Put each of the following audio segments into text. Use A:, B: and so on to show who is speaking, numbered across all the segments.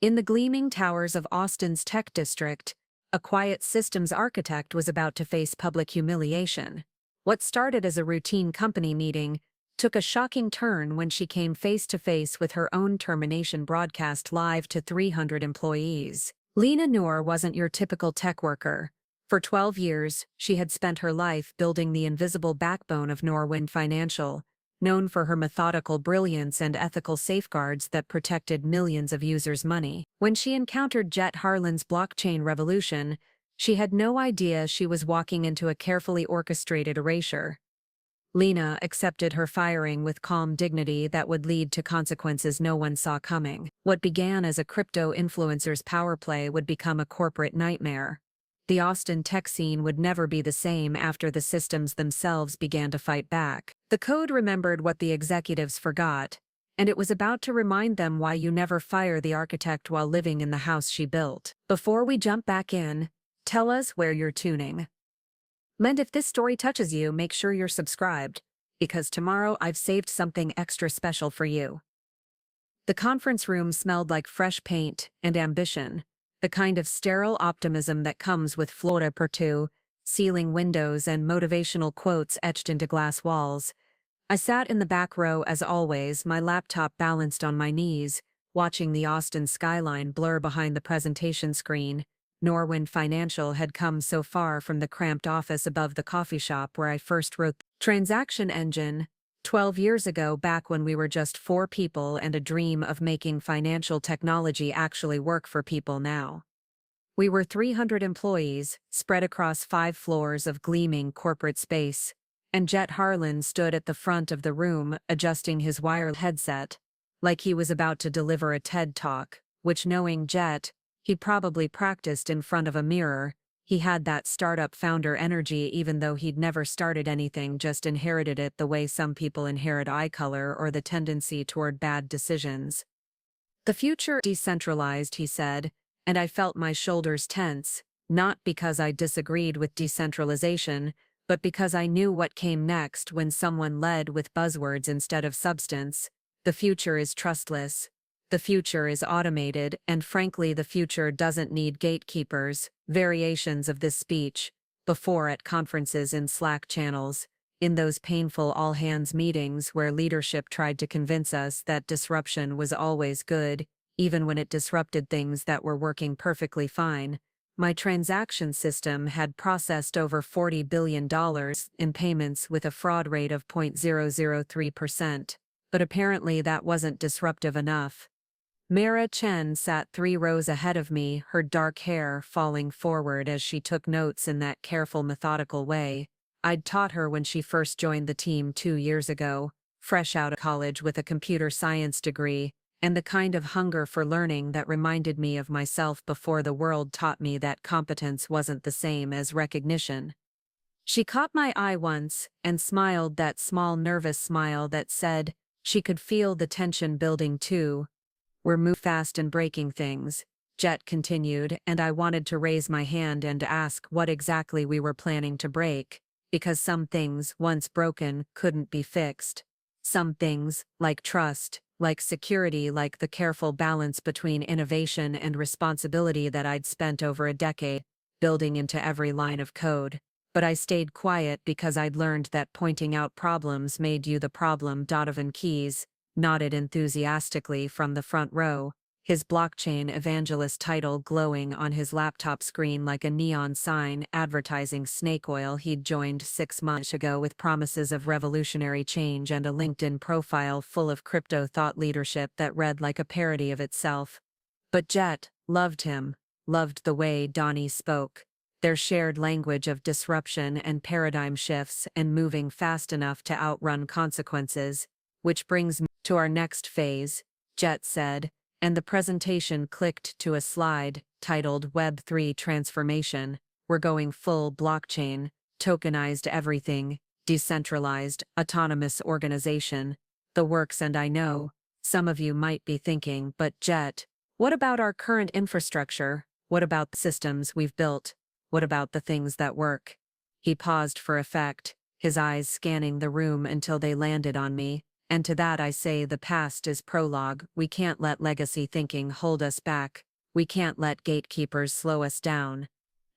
A: In the gleaming towers of Austin's tech district, a quiet systems architect was about to face public humiliation. What started as a routine company meeting took a shocking turn when she came face to face with her own termination broadcast live to 300 employees. Lena Noor wasn't your typical tech worker. For 12 years, she had spent her life building the invisible backbone of Norwind Financial, known for her methodical brilliance and ethical safeguards that protected millions of users' money. When she encountered Jett Harlan's blockchain revolution, she had no idea she was walking into a carefully orchestrated erasure. Lena accepted her firing with calm dignity that would lead to consequences no one saw coming. What began as a crypto influencer's power play would become a corporate nightmare. The Austin tech scene would never be the same after the systems themselves began to fight back. The code remembered what the executives forgot, and it was about to remind them why you never fire the architect while living in the house she built. Before we jump back in, tell us where you're tuning. And if this story touches you, make sure you're subscribed, because tomorrow I've saved something extra special for you. The conference room smelled like fresh paint and ambition, the kind of sterile optimism that comes with Florida Purtu, ceiling windows and motivational quotes etched into glass walls. I sat in the back row as always, my laptop balanced on my knees, watching the Austin skyline blur behind the presentation screen. Norwind Financial had come so far from the cramped office above the coffee shop where I first wrote the transaction engine, 12 years ago, back when we were just 4 people and a dream of making financial technology actually work for people now. We were 300 employees, spread across 5 floors of gleaming corporate space, and Jett Harlan stood at the front of the room adjusting his wired headset, like he was about to deliver a TED Talk, which, knowing Jett, he probably practiced in front of a mirror. He had that startup founder energy even though he'd never started anything, just inherited it the way some people inherit eye color or the tendency toward bad decisions. The future decentralized, he said, and I felt my shoulders tense, not because I disagreed with decentralization, but because I knew what came next when someone led with buzzwords instead of substance. The future is trustless. The future is automated, and frankly, the future doesn't need gatekeepers. Variations of this speech, before at conferences in Slack channels, in those painful all-hands meetings where leadership tried to convince us that disruption was always good, even when it disrupted things that were working perfectly fine. My transaction system had processed over $40 billion in payments with a fraud rate of 0.003%, but apparently that wasn't disruptive enough. Mara Chen sat 3 rows ahead of me, her dark hair falling forward as she took notes in that careful, methodical way I'd taught her when she first joined the team 2 years ago, fresh out of college with a computer science degree, and the kind of hunger for learning that reminded me of myself before the world taught me that competence wasn't the same as recognition. She caught my eye once and smiled, that small nervous smile that said she could feel the tension building too. We're moving fast and breaking things, Jett continued, and I wanted to raise my hand and ask what exactly we were planning to break, because some things, once broken, couldn't be fixed. Some things, like trust, like security, like the careful balance between innovation and responsibility that I'd spent over a decade building into every line of code. But I stayed quiet because I'd learned that pointing out problems made you the problem. Donovan Keys nodded enthusiastically from the front row, his blockchain evangelist title glowing on his laptop screen like a neon sign advertising snake oil. He'd joined 6 months ago with promises of revolutionary change and a LinkedIn profile full of crypto thought leadership that read like a parody of itself. But Jett loved him, loved the way Donnie spoke, their shared language of disruption and paradigm shifts and moving fast enough to outrun consequences. Which brings me to our next phase, Jett said, and the presentation clicked to a slide titled Web3 Transformation. We're going full blockchain, tokenized everything, decentralized, autonomous organization, the works. And I know, some of you might be thinking, but Jett, what about our current infrastructure? What about the systems we've built? What about the things that work? He paused for effect, his eyes scanning the room until they landed on me, And to that I say the past is prologue. We can't let legacy thinking hold us back. We can't let gatekeepers slow us down.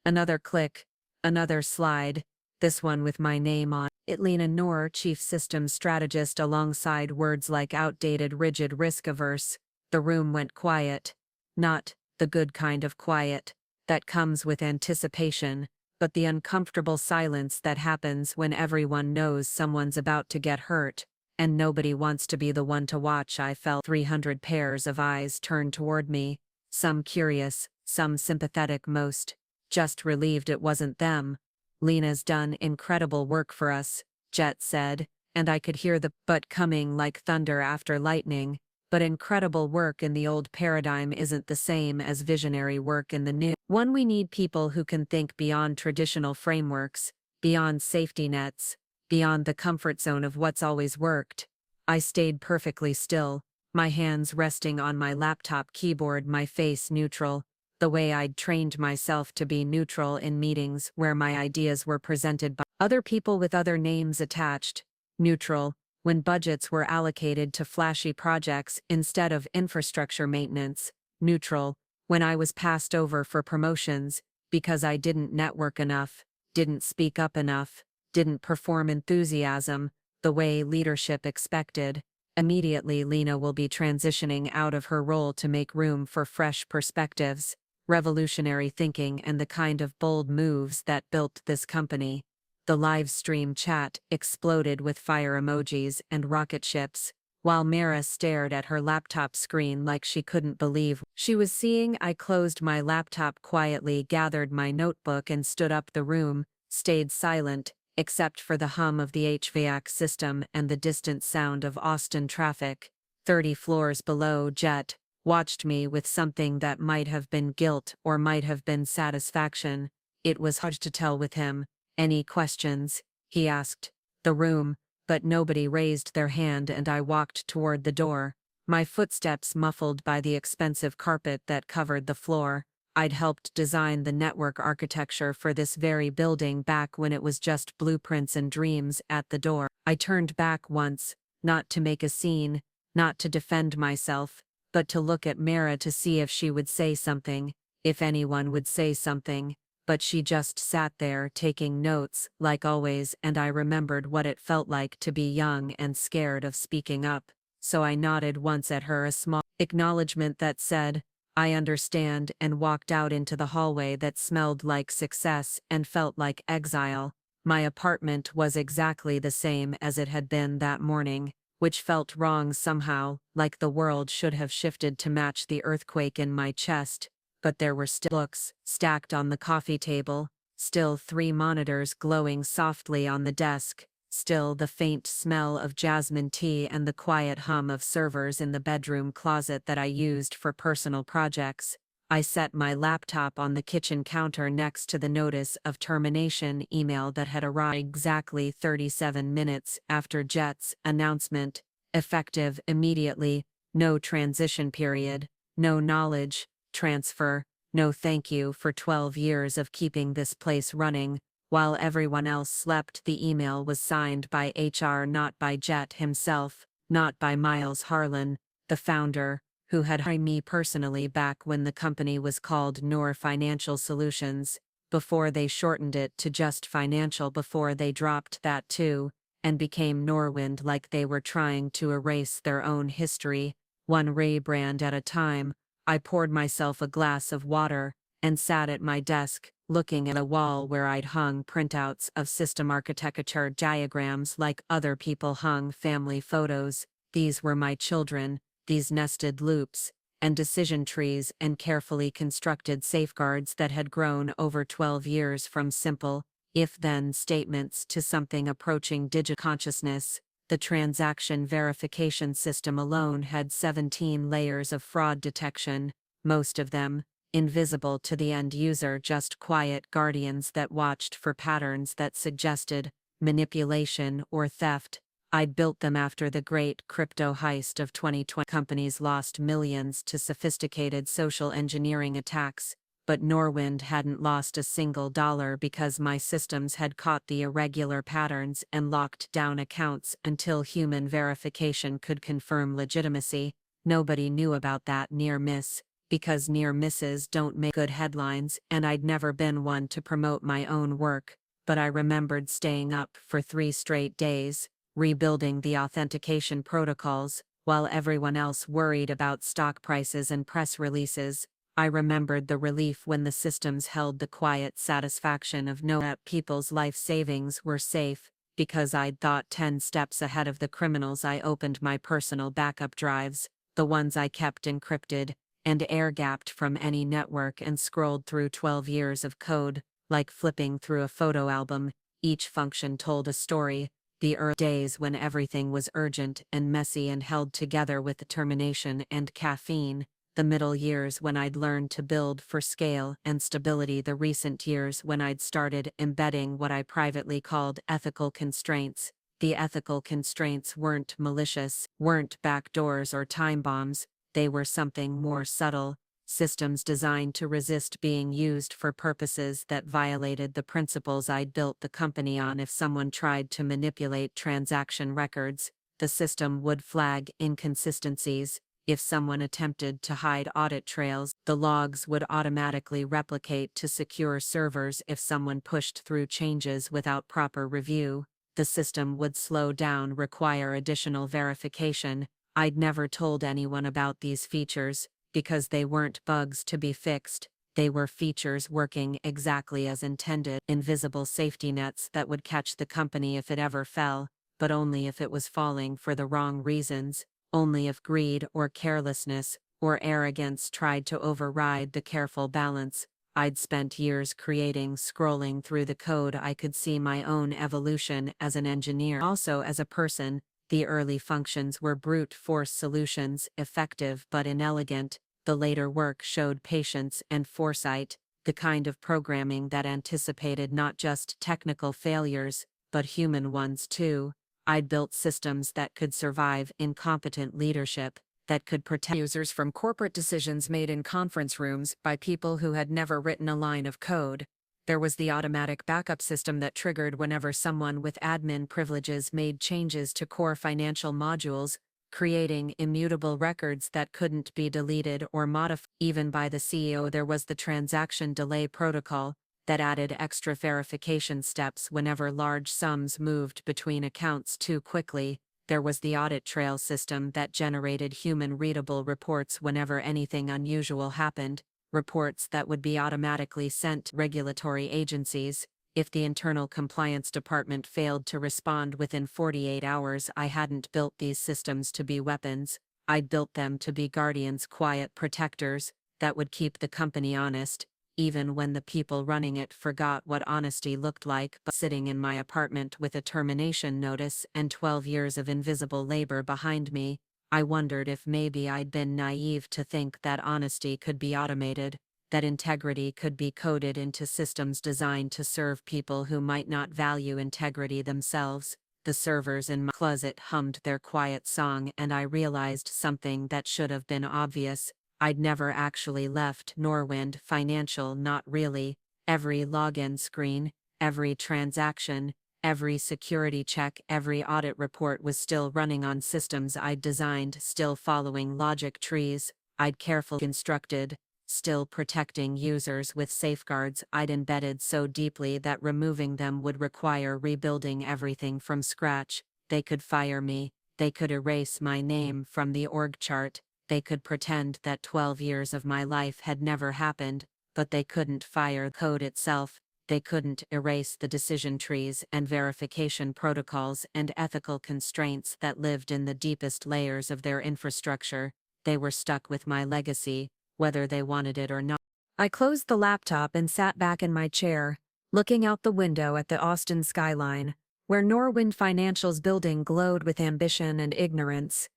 A: Another click, another slide, this one with my name on it. Lena Noor, Chief Systems Strategist, alongside words like outdated, rigid, risk-averse. The room went quiet. Not the good kind of quiet that comes with anticipation, but the uncomfortable silence that happens when everyone knows someone's about to get hurt, and nobody wants to be the one to watch. I felt 300 pairs of eyes turn toward me, some curious, some sympathetic, most just relieved it wasn't them. Lena's done incredible work for us, Jett said, and I could hear the but coming like thunder after lightning. But incredible work in the old paradigm isn't the same as visionary work in the new one. We need people who can think beyond traditional frameworks, beyond safety nets, beyond the comfort zone of what's always worked. I stayed perfectly still, my hands resting on my laptop keyboard, my face neutral, the way I'd trained myself to be neutral in meetings where my ideas were presented by other people with other names attached. Neutral when budgets were allocated to flashy projects instead of infrastructure maintenance. Neutral when I was passed over for promotions because I didn't network enough, didn't speak up enough, didn't perform enthusiasm the way leadership expected. Immediately, Lena will be transitioning out of her role to make room for fresh perspectives, revolutionary thinking, and the kind of bold moves that built this company. The live stream chat exploded with fire emojis and rocket ships, while Mara stared at her laptop screen like she couldn't believe she was seeing. I closed my laptop quietly, gathered my notebook, and stood up. The room stayed silent, except for the hum of the HVAC system and the distant sound of Austin traffic. 30 floors below, Jett watched me with something that might have been guilt or might have been satisfaction. It was hard to tell with him. Any questions? He asked the room, but nobody raised their hand, and I walked toward the door, my footsteps muffled by the expensive carpet that covered the floor. I'd helped design the network architecture for this very building back when it was just blueprints and dreams. At the door, I turned back once, not to make a scene, not to defend myself, but to look at Mara to see if she would say something, if anyone would say something. But she just sat there taking notes, like always, and I remembered what it felt like to be young and scared of speaking up, so I nodded once at her, a small acknowledgement that said, "I understand," and walked out into the hallway that smelled like success and felt like exile. My apartment was exactly the same as it had been that morning, which felt wrong somehow, like the world should have shifted to match the earthquake in my chest. But there were still books stacked on the coffee table, still 3 monitors glowing softly on the desk, still the faint smell of jasmine tea and the quiet hum of servers in the bedroom closet that I used for personal projects. I set my laptop on the kitchen counter next to the notice of termination email that had arrived exactly 37 minutes after Jett's announcement. Effective immediately, no transition period, no knowledge transfer, no thank you for 12 years of keeping this place running, while everyone else slept. The email was signed by HR, not by Jett himself, not by Jett Harlan, the founder, who had hired me personally back when the company was called Norwind Financial Solutions, before they shortened it to just Financial, before they dropped that too, and became Norwind, like they were trying to erase their own history, one rebrand at a time. I poured myself a glass of water and sat at my desk, looking at a wall where I'd hung printouts of system architecture diagrams like other people hung family photos. These were my children, these nested loops, and decision trees and carefully constructed safeguards that had grown over 12 years from simple, if-then statements to something approaching digital consciousness. The transaction verification system alone had 17 layers of fraud detection, most of them invisible to the end user, just quiet guardians that watched for patterns that suggested manipulation or theft. I'd built them after the great crypto heist of 2020. Companies lost millions to sophisticated social engineering attacks, but Norwind hadn't lost a single dollar because my systems had caught the irregular patterns and locked down accounts until human verification could confirm legitimacy. Nobody knew about that near miss, because near misses don't make good headlines, and I'd never been one to promote my own work, but I remembered staying up for 3 straight days, rebuilding the authentication protocols, while everyone else worried about stock prices and press releases. I remembered the relief when the systems held the quiet satisfaction of knowing that people's life savings were safe. Because I'd thought 10 steps ahead of the criminals, I opened my personal backup drives, the ones I kept encrypted and air-gapped from any network, and scrolled through 12 years of code, like flipping through a photo album. Each function told a story: the early days when everything was urgent and messy and held together with determination and caffeine, the middle years when I'd learned to build for scale and stability, the recent years when I'd started embedding what I privately called ethical constraints. The ethical constraints weren't malicious, weren't backdoors or time bombs. They were something more subtle: systems designed to resist being used for purposes that violated the principles I'd built the company on. If someone tried to manipulate transaction records, the system would flag inconsistencies. If someone attempted to hide audit trails, the logs would automatically replicate to secure servers. If someone pushed through changes without proper review, the system would slow down, require additional verification. I'd never told anyone about these features, because they weren't bugs to be fixed. They were features working exactly as intended, invisible safety nets that would catch the company if it ever fell, but only if it was falling for the wrong reasons, only if greed or carelessness or arrogance tried to override the careful balance I'd spent years creating. Scrolling through the code, I could see my own evolution as an engineer, also as a person. The early functions were brute force solutions, effective but inelegant. The later work showed patience and foresight, the kind of programming that anticipated not just technical failures, but human ones too. I'd built systems that could survive incompetent leadership, that could protect users from corporate decisions made in conference rooms by people who had never written a line of code. There was the automatic backup system that triggered whenever someone with admin privileges made changes to core financial modules, creating immutable records that couldn't be deleted or modified even by the CEO. There was the transaction delay protocol that added extra verification steps whenever large sums moved between accounts too quickly. There was the audit trail system that generated human-readable reports whenever anything unusual happened, reports that would be automatically sent to regulatory agencies. If the internal compliance department failed to respond within 48 hours, I hadn't built these systems to be weapons. I'd built them to be guardians, quiet protectors, that would keep the company honest, even when the people running it forgot what honesty looked like. But sitting in my apartment with a termination notice and 12 years of invisible labor behind me, I wondered if maybe I'd been naive to think that honesty could be automated, that integrity could be coded into systems designed to serve people who might not value integrity themselves. The servers in my closet hummed their quiet song, and I realized something that should have been obvious. I'd never actually left Norwind Financial, not really. Every login screen, every transaction, every security check, every audit report was still running on systems I'd designed, still following logic trees I'd carefully constructed, still protecting users with safeguards I'd embedded so deeply that removing them would require rebuilding everything from scratch. They could fire me, they could erase my name from the org chart, they could pretend that 12 years of my life had never happened, but they couldn't fire the code itself. They couldn't erase the decision trees and verification protocols and ethical constraints that lived in the deepest layers of their infrastructure. They were stuck with my legacy, whether they wanted it or not. I closed the laptop and sat back in my chair, looking out the window at the Austin skyline, where Norwind Financial's building glowed with ambition and ignorance.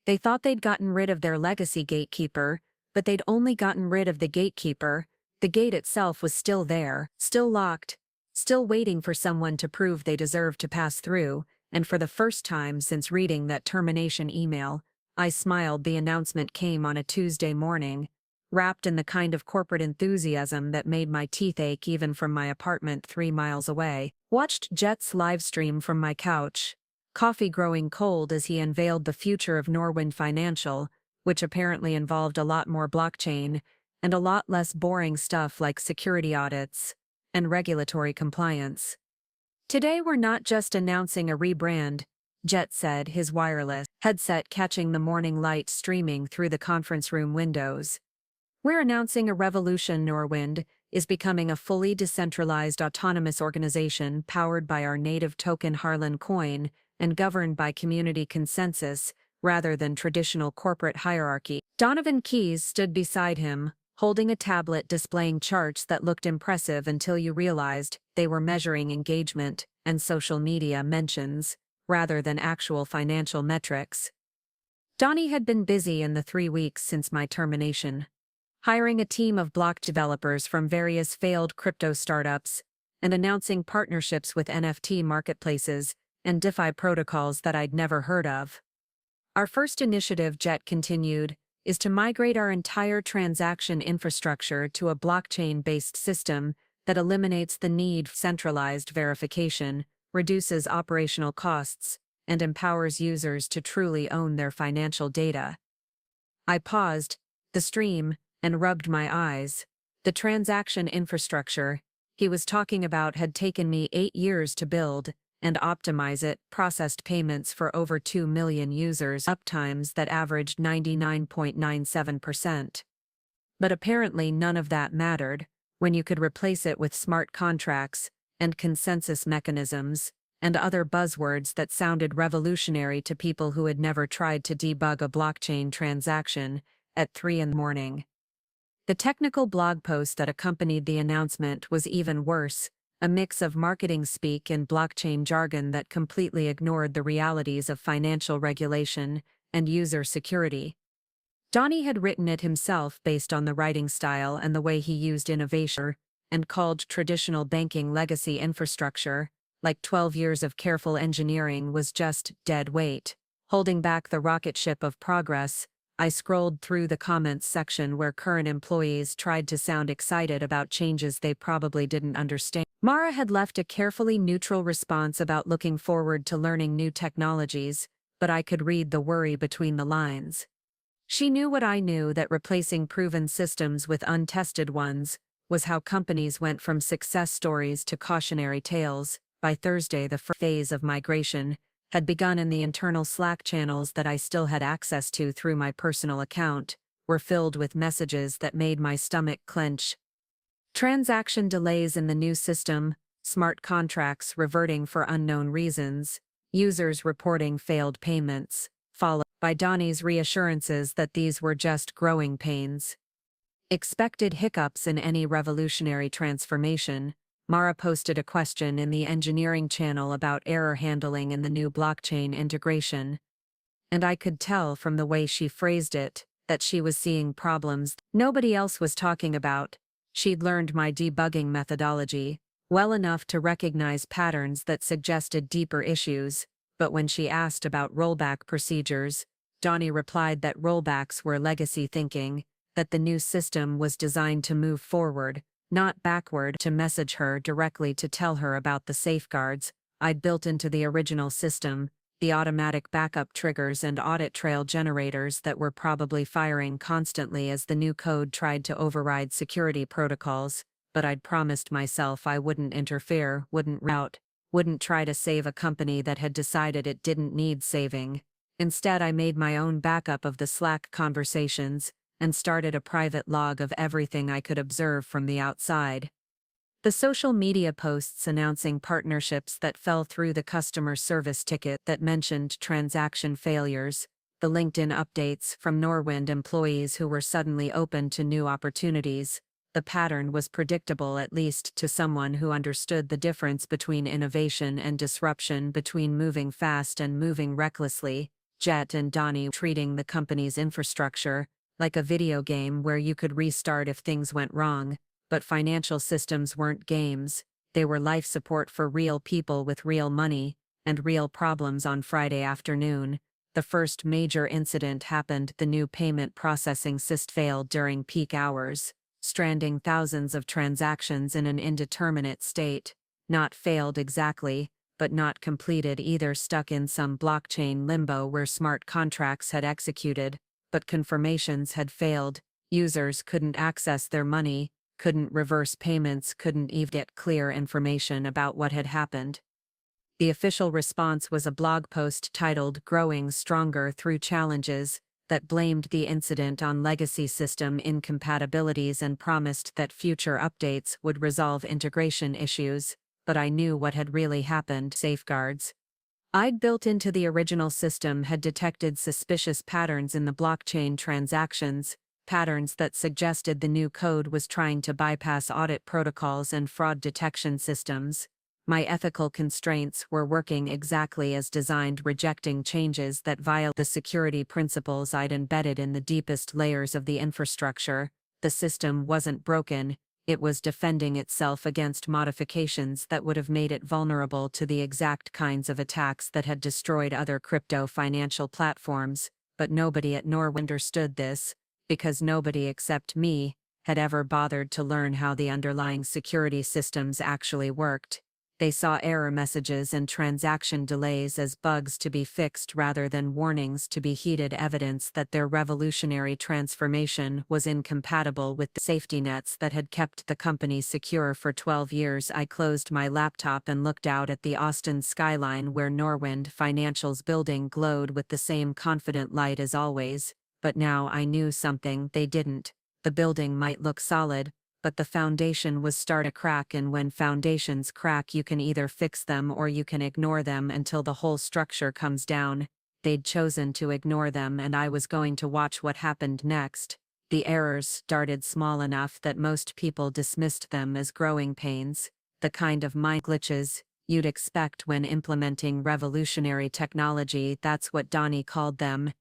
A: They thought they'd gotten rid of their legacy gatekeeper, but they'd only gotten rid of the gatekeeper. The gate itself was still there, still locked, still waiting for someone to prove they deserved to pass through. And for the first time since reading that termination email, I smiled. The announcement came on a Tuesday morning, wrapped in the kind of corporate enthusiasm that made my teeth ache even from my apartment 3 miles away. Watched Jett's livestream from my couch, coffee growing cold as he unveiled the future of Norwind Financial, which apparently involved a lot more blockchain and a lot less boring stuff like security audits and regulatory compliance. Today we're not just announcing a rebrand, Jett said, his wireless headset catching the morning light streaming through the conference room windows. We're announcing a revolution. Norwind is becoming a fully decentralized autonomous organization powered by our native token Harlan coin and governed by community consensus rather than traditional corporate hierarchy. Donovan Keyes stood beside him, holding a tablet displaying charts that looked impressive until you realized they were measuring engagement and social media mentions, rather than actual financial metrics. Donnie had been busy in the 3 weeks since my termination, hiring a team of block developers from various failed crypto startups, and announcing partnerships with NFT marketplaces and DeFi protocols that I'd never heard of. Our first initiative, Jett continued, is to migrate our entire transaction infrastructure to a blockchain-based system that eliminates the need for centralized verification, reduces operational costs, and empowers users to truly own their financial data. I paused the stream and rubbed my eyes. The transaction infrastructure he was talking about had taken me 8 years to build and optimize. It processed payments for over 2 million users, uptimes that averaged 99.97%. But apparently none of that mattered when you could replace it with smart contracts and consensus mechanisms and other buzzwords that sounded revolutionary to people who had never tried to debug a blockchain transaction at 3 in the morning. The technical blog post that accompanied the announcement was even worse, a mix of marketing speak and blockchain jargon that completely ignored the realities of financial regulation and user security. Donnie had written it himself based on the writing style and the way he used innovation, and called traditional banking legacy infrastructure, like 12 years of careful engineering, was just dead weight. Holding back the rocket ship of progress, I scrolled through the comments section where current employees tried to sound excited about changes they probably didn't understand. Mara had left a carefully neutral response about looking forward to learning new technologies, but I could read the worry between the lines. She knew what I knew, that replacing proven systems with untested ones was how companies went from success stories to cautionary tales. By Thursday, the first phase of migration had begun, and the internal Slack channels that I still had access to through my personal account were filled with messages that made my stomach clench. Transaction delays in the new system, smart contracts reverting for unknown reasons, users reporting failed payments, followed by Donnie's reassurances that these were just growing pains. Expected hiccups in any revolutionary transformation. Mara posted a question in the engineering channel about error handling in the new blockchain integration, and I could tell from the way she phrased it that she was seeing problems nobody else was talking about. She'd learned my debugging methodology well enough to recognize patterns that suggested deeper issues, but when she asked about rollback procedures, Donnie replied that rollbacks were legacy thinking, that the new system was designed to move forward, not backward. To message her directly to tell her about the safeguards I'd built into the original system, the automatic backup triggers and audit trail generators that were probably firing constantly as the new code tried to override security protocols, but I'd promised myself I wouldn't interfere, wouldn't try to save a company that had decided it didn't need saving. Instead, I made my own backup of the Slack conversations and started a private log of everything I could observe from the outside. The social media posts announcing partnerships that fell through, the customer service ticket that mentioned transaction failures, the LinkedIn updates from Norwind employees who were suddenly open to new opportunities. The pattern was predictable, at least to someone who understood the difference between innovation and disruption, between moving fast and moving recklessly. Jett and Donnie treating the company's infrastructure like a video game where you could restart if things went wrong, but financial systems weren't games, they were life support for real people with real money and real problems. On Friday afternoon, The first major incident happened: the new payment processing system failed during peak hours, stranding thousands of transactions in an indeterminate state. Not failed exactly, but not completed either, stuck in some blockchain limbo where smart contracts had executed, but confirmations had failed. Users couldn't access their money, couldn't reverse payments, couldn't even get clear information about what had happened. The official response was a blog post titled "Growing Stronger Through Challenges" that blamed the incident on legacy system incompatibilities and promised that future updates would resolve integration issues. But I knew what had really happened. Safeguards I'd built into the original system had detected suspicious patterns in the blockchain transactions, patterns that suggested the new code was trying to bypass audit protocols and fraud detection systems. My ethical constraints were working exactly as designed, rejecting changes that violate the security principles I'd embedded in the deepest layers of the infrastructure. The system wasn't broken, it was defending itself against modifications that would have made it vulnerable to the exact kinds of attacks that had destroyed other crypto financial platforms. But nobody at Norwind understood this, because nobody except me had ever bothered to learn how the underlying security systems actually worked. They saw error messages and transaction delays as bugs to be fixed rather than warnings to be heeded, evidence that their revolutionary transformation was incompatible with the safety nets that had kept the company secure for 12 years. I closed my laptop and looked out at the Austin skyline where Norwind Financial's building glowed with the same confident light as always. But now I knew something they didn't. The building might look solid, but the foundation was starting to crack, and when foundations crack you can either fix them or you can ignore them until the whole structure comes down. They'd chosen to ignore them, and I was going to watch what happened next. The errors started small enough that most people dismissed them as growing pains, the kind of mind glitches you'd expect when implementing revolutionary technology. That's what Donnie called them.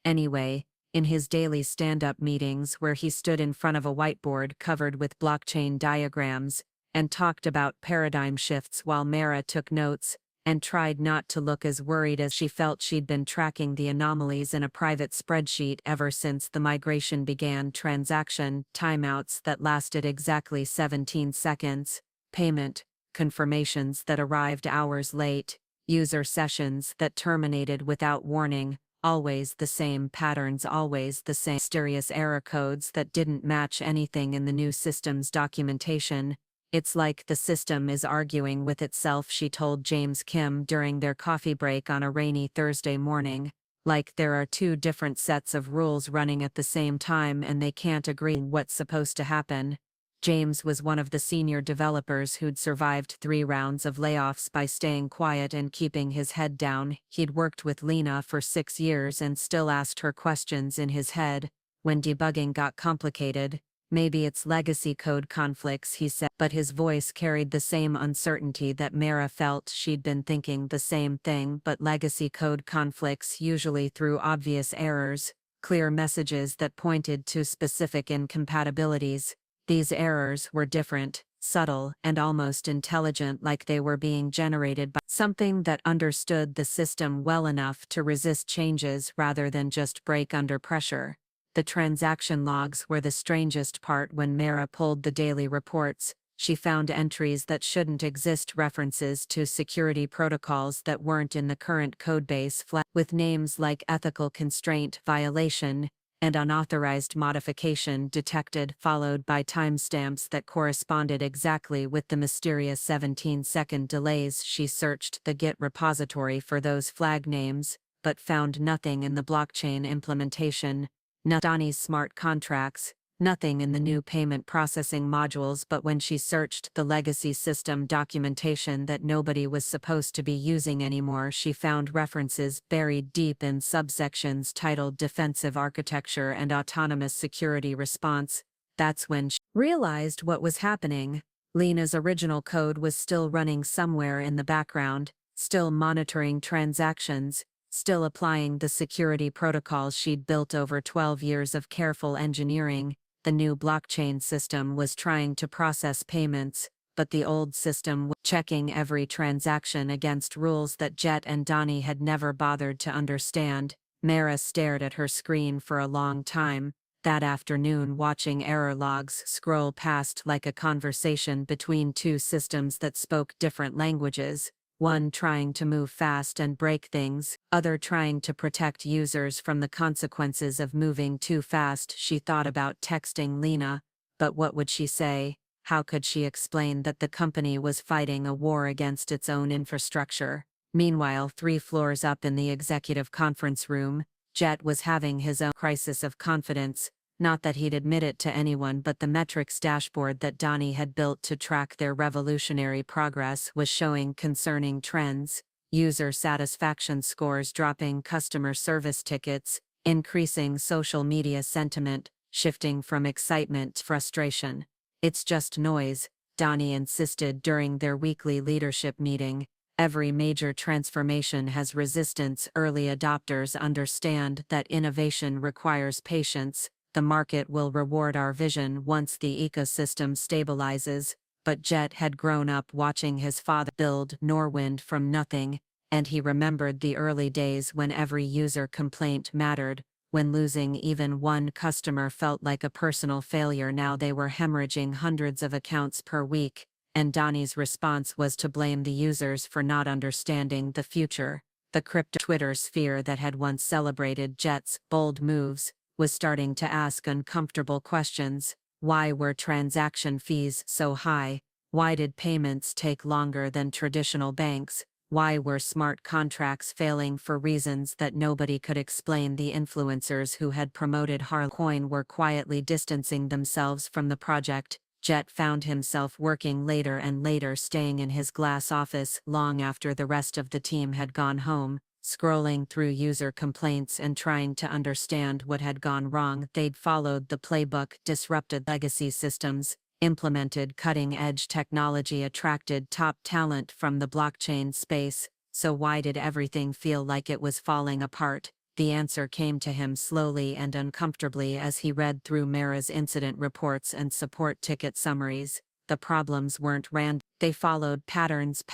A: Anyway, in his daily stand-up meetings where he stood in front of a whiteboard covered with blockchain diagrams and talked about paradigm shifts while Mara took notes and tried not to look as worried as she felt. She'd been tracking the anomalies in a private spreadsheet ever since the migration began. Transaction timeouts that lasted exactly 17 seconds, payment confirmations that arrived hours late, user sessions that terminated without warning. Always the same patterns, always the same mysterious error codes that didn't match anything in the new system's documentation. It's like the system is arguing with itself, she told James Kim during their coffee break on a rainy Thursday morning. Like there are two different sets of rules running at the same time and they can't agree what's supposed to happen. James was one of the senior developers who'd survived 3 rounds of layoffs by staying quiet and keeping his head down. He'd worked with Lena for 6 years and still asked her questions in his head. When debugging got complicated, maybe it's legacy code conflicts, he said, but his voice carried the same uncertainty that Mara felt. She'd been thinking the same thing, but legacy code conflicts usually through obvious errors, clear messages that pointed to specific incompatibilities. These errors were different, subtle, and almost intelligent, like they were being generated by something that understood the system well enough to resist changes rather than just break under pressure. The transaction logs were the strangest part. When Mara pulled the daily reports, she found entries that shouldn't exist, references to security protocols that weren't in the current codebase, with names like ethical constraint violation and unauthorized modification detected, followed by timestamps that corresponded exactly with the mysterious 17-second delays. She searched the Git repository for those flag names, but found nothing in the blockchain implementation, not Donnie's smart contracts, nothing in the new payment processing modules. But when she searched the legacy system documentation that nobody was supposed to be using anymore, she found references buried deep in subsections titled Defensive Architecture and Autonomous Security Response. That's when she realized what was happening. Lena's original code was still running somewhere in the background, still monitoring transactions, still applying the security protocols she'd built over 12 years of careful engineering. The new blockchain system was trying to process payments, but the old system was checking every transaction against rules that Jett and Donnie had never bothered to understand. Mara stared at her screen for a long time, that afternoon, watching error logs scroll past like a conversation between two systems that spoke different languages, one trying to move fast and break things, other trying to protect users from the consequences of moving too fast. She thought about texting Lena, but what would she say? How could she explain that the company was fighting a war against its own infrastructure? Meanwhile, 3 floors up in the executive conference room, Jett was having his own crisis of confidence. Not that he'd admit it to anyone, but the metrics dashboard that Donnie had built to track their revolutionary progress was showing concerning trends: user satisfaction scores dropping, customer service tickets increasing, social media sentiment shifting from excitement to frustration. "It's just noise," Donnie insisted during their weekly leadership meeting. "Every major transformation has resistance. Early adopters understand that innovation requires patience. The market will reward our vision once the ecosystem stabilizes." But Jett had grown up watching his father build Norwind from nothing, and he remembered the early days when every user complaint mattered, when losing even one customer felt like a personal failure. Now they were hemorrhaging hundreds of accounts per week, and Donnie's response was to blame the users for not understanding the future. The crypto Twitter sphere that had once celebrated Jett's bold moves was starting to ask uncomfortable questions. Why were transaction fees so high? Why did payments take longer than traditional banks? Why were smart contracts failing for reasons that nobody could explain? The influencers who had promoted Harlan were quietly distancing themselves from the project. Jett found himself working later and later, staying in his glass office long after the rest of the team had gone home, scrolling through user complaints and trying to understand what had gone wrong. They'd followed the playbook: disrupted legacy systems, implemented cutting-edge technology, attracted top talent from the blockchain space. So why did everything feel like it was falling apart? The answer came to him slowly and uncomfortably as he read through Mara's incident reports and support ticket summaries. The problems weren't random. They followed patterns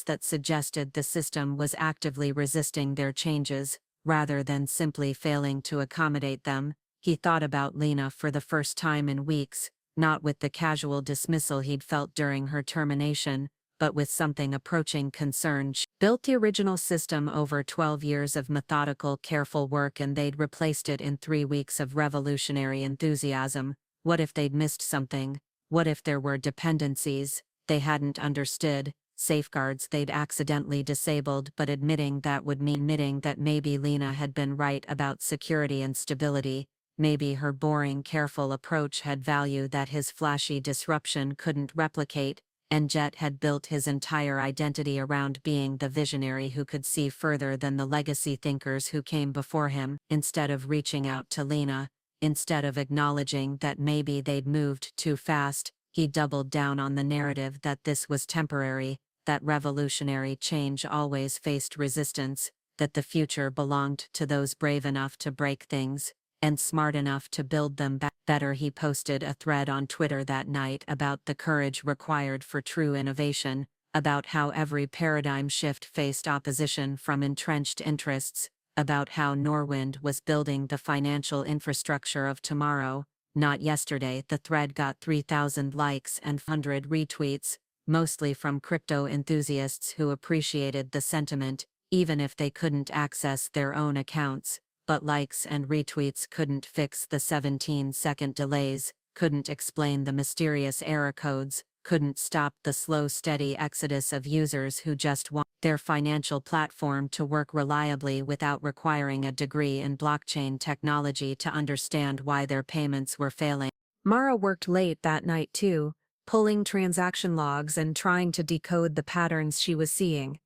A: that suggested the system was actively resisting their changes, rather than simply failing to accommodate them. He thought about Lena for the first time in weeks, not with the casual dismissal he'd felt during her termination, but with something approaching concern. She built the original system over 12 years of methodical, careful work, and they'd replaced it in 3 weeks of revolutionary enthusiasm. What if they'd missed something? What if there were dependencies they hadn't understood, safeguards they'd accidentally disabled? But admitting that would mean admitting that maybe Lena had been right about security and stability. Maybe her boring, careful approach had value that his flashy disruption couldn't replicate, and Jett had built his entire identity around being the visionary who could see further than the legacy thinkers who came before him. Instead of reaching out to Lena, instead of acknowledging that maybe they'd moved too fast, he doubled down on the narrative that this was temporary, that revolutionary change always faced resistance, that the future belonged to those brave enough to break things and smart enough to build them back better. He posted a thread on Twitter that night about the courage required for true innovation, about how every paradigm shift faced opposition from entrenched interests, about how Norwind was building the financial infrastructure of tomorrow, not yesterday. The thread got 3,000 likes and 100 retweets, mostly from crypto enthusiasts who appreciated the sentiment, even if they couldn't access their own accounts. But likes and retweets couldn't fix the 17-second delays, couldn't explain the mysterious error codes, couldn't stop the slow, steady exodus of users who just want their financial platform to work reliably without requiring a degree in blockchain technology to understand why their payments were failing. Mara worked late that night too, pulling transaction logs and trying to decode the patterns she was seeing.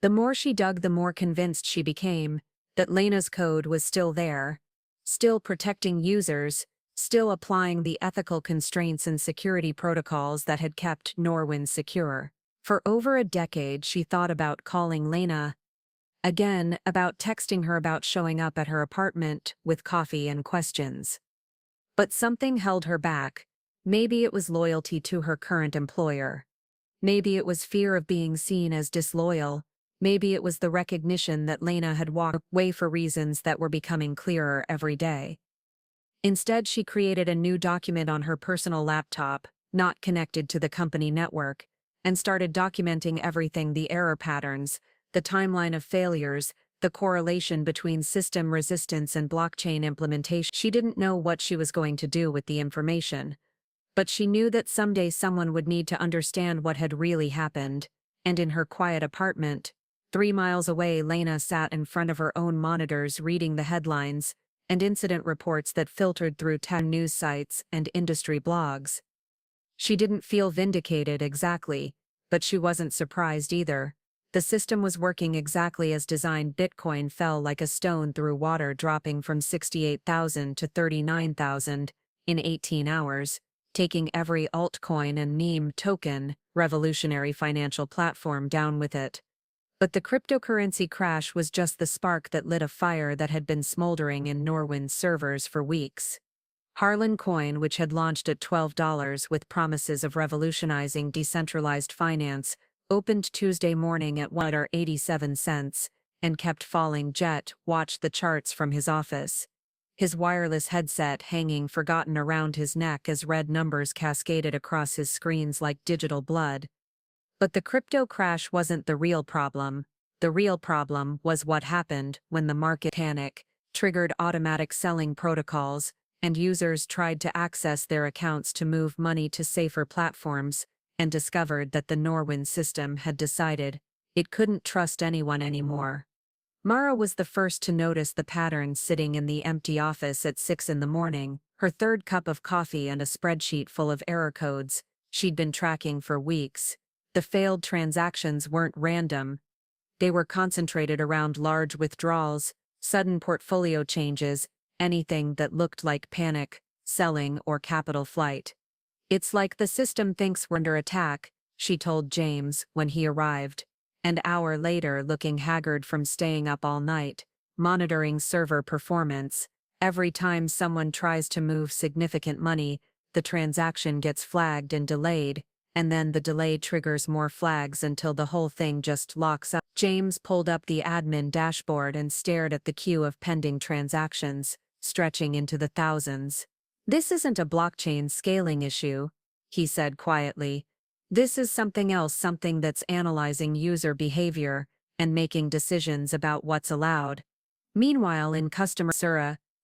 A: The more she dug, the more convinced she became that Lena's code was still there, still protecting users, still applying the ethical constraints and security protocols that had kept Norwind secure. For over a decade, she thought about calling Lena again, about texting her, about showing up at her apartment with coffee and questions. But something held her back. Maybe it was loyalty to her current employer. Maybe it was fear of being seen as disloyal. Maybe it was the recognition that Lena had walked away for reasons that were becoming clearer every day. Instead, she created a new document on her personal laptop, not connected to the company network, and started documenting everything: the error patterns, the timeline of failures, the correlation between system resistance and blockchain implementation. She didn't know what she was going to do with the information, but she knew that someday someone would need to understand what had really happened. And in her quiet apartment, 3 miles away, Lena sat in front of her own monitors reading the headlines and incident reports that filtered through tech news sites and industry blogs. She didn't feel vindicated exactly, but she wasn't surprised either. The system was working exactly as designed. Bitcoin fell like a stone through water, dropping from 68,000 to 39,000 in 18 hours, taking every altcoin and meme token, revolutionary financial platform, down with it. But the cryptocurrency crash was just the spark that lit a fire that had been smoldering in Norwind's servers for weeks. Harlan coin, which had launched at $12 with promises of revolutionizing decentralized finance, opened Tuesday morning at $1.87 and kept falling. Jett watched the charts from his office, his wireless headset hanging forgotten around his neck as red numbers cascaded across his screens like digital blood. But the crypto crash wasn't the real problem. The real problem was what happened when the market panic triggered automatic selling protocols, and users tried to access their accounts to move money to safer platforms, and discovered that the Norwind system had decided it couldn't trust anyone anymore. Mara was the first to notice the pattern, sitting in the empty office at 6 in the morning, her third cup of coffee and a spreadsheet full of error codes she'd been tracking for weeks. The failed transactions weren't random. They were concentrated around large withdrawals, sudden portfolio changes, anything that looked like panic, selling, or capital flight. "It's like the system thinks we're under attack," she told James when he arrived. An hour later, looking haggard from staying up all night, monitoring server performance. "Every time someone tries to move significant money, the transaction gets flagged and delayed, and then the delay triggers more flags until the whole thing just locks up." James pulled up the admin dashboard and stared at the queue of pending transactions, stretching into the thousands. "This isn't a blockchain scaling issue," he said quietly. "This is something else, something that's analyzing user behavior and making decisions about what's allowed." Meanwhile, in customer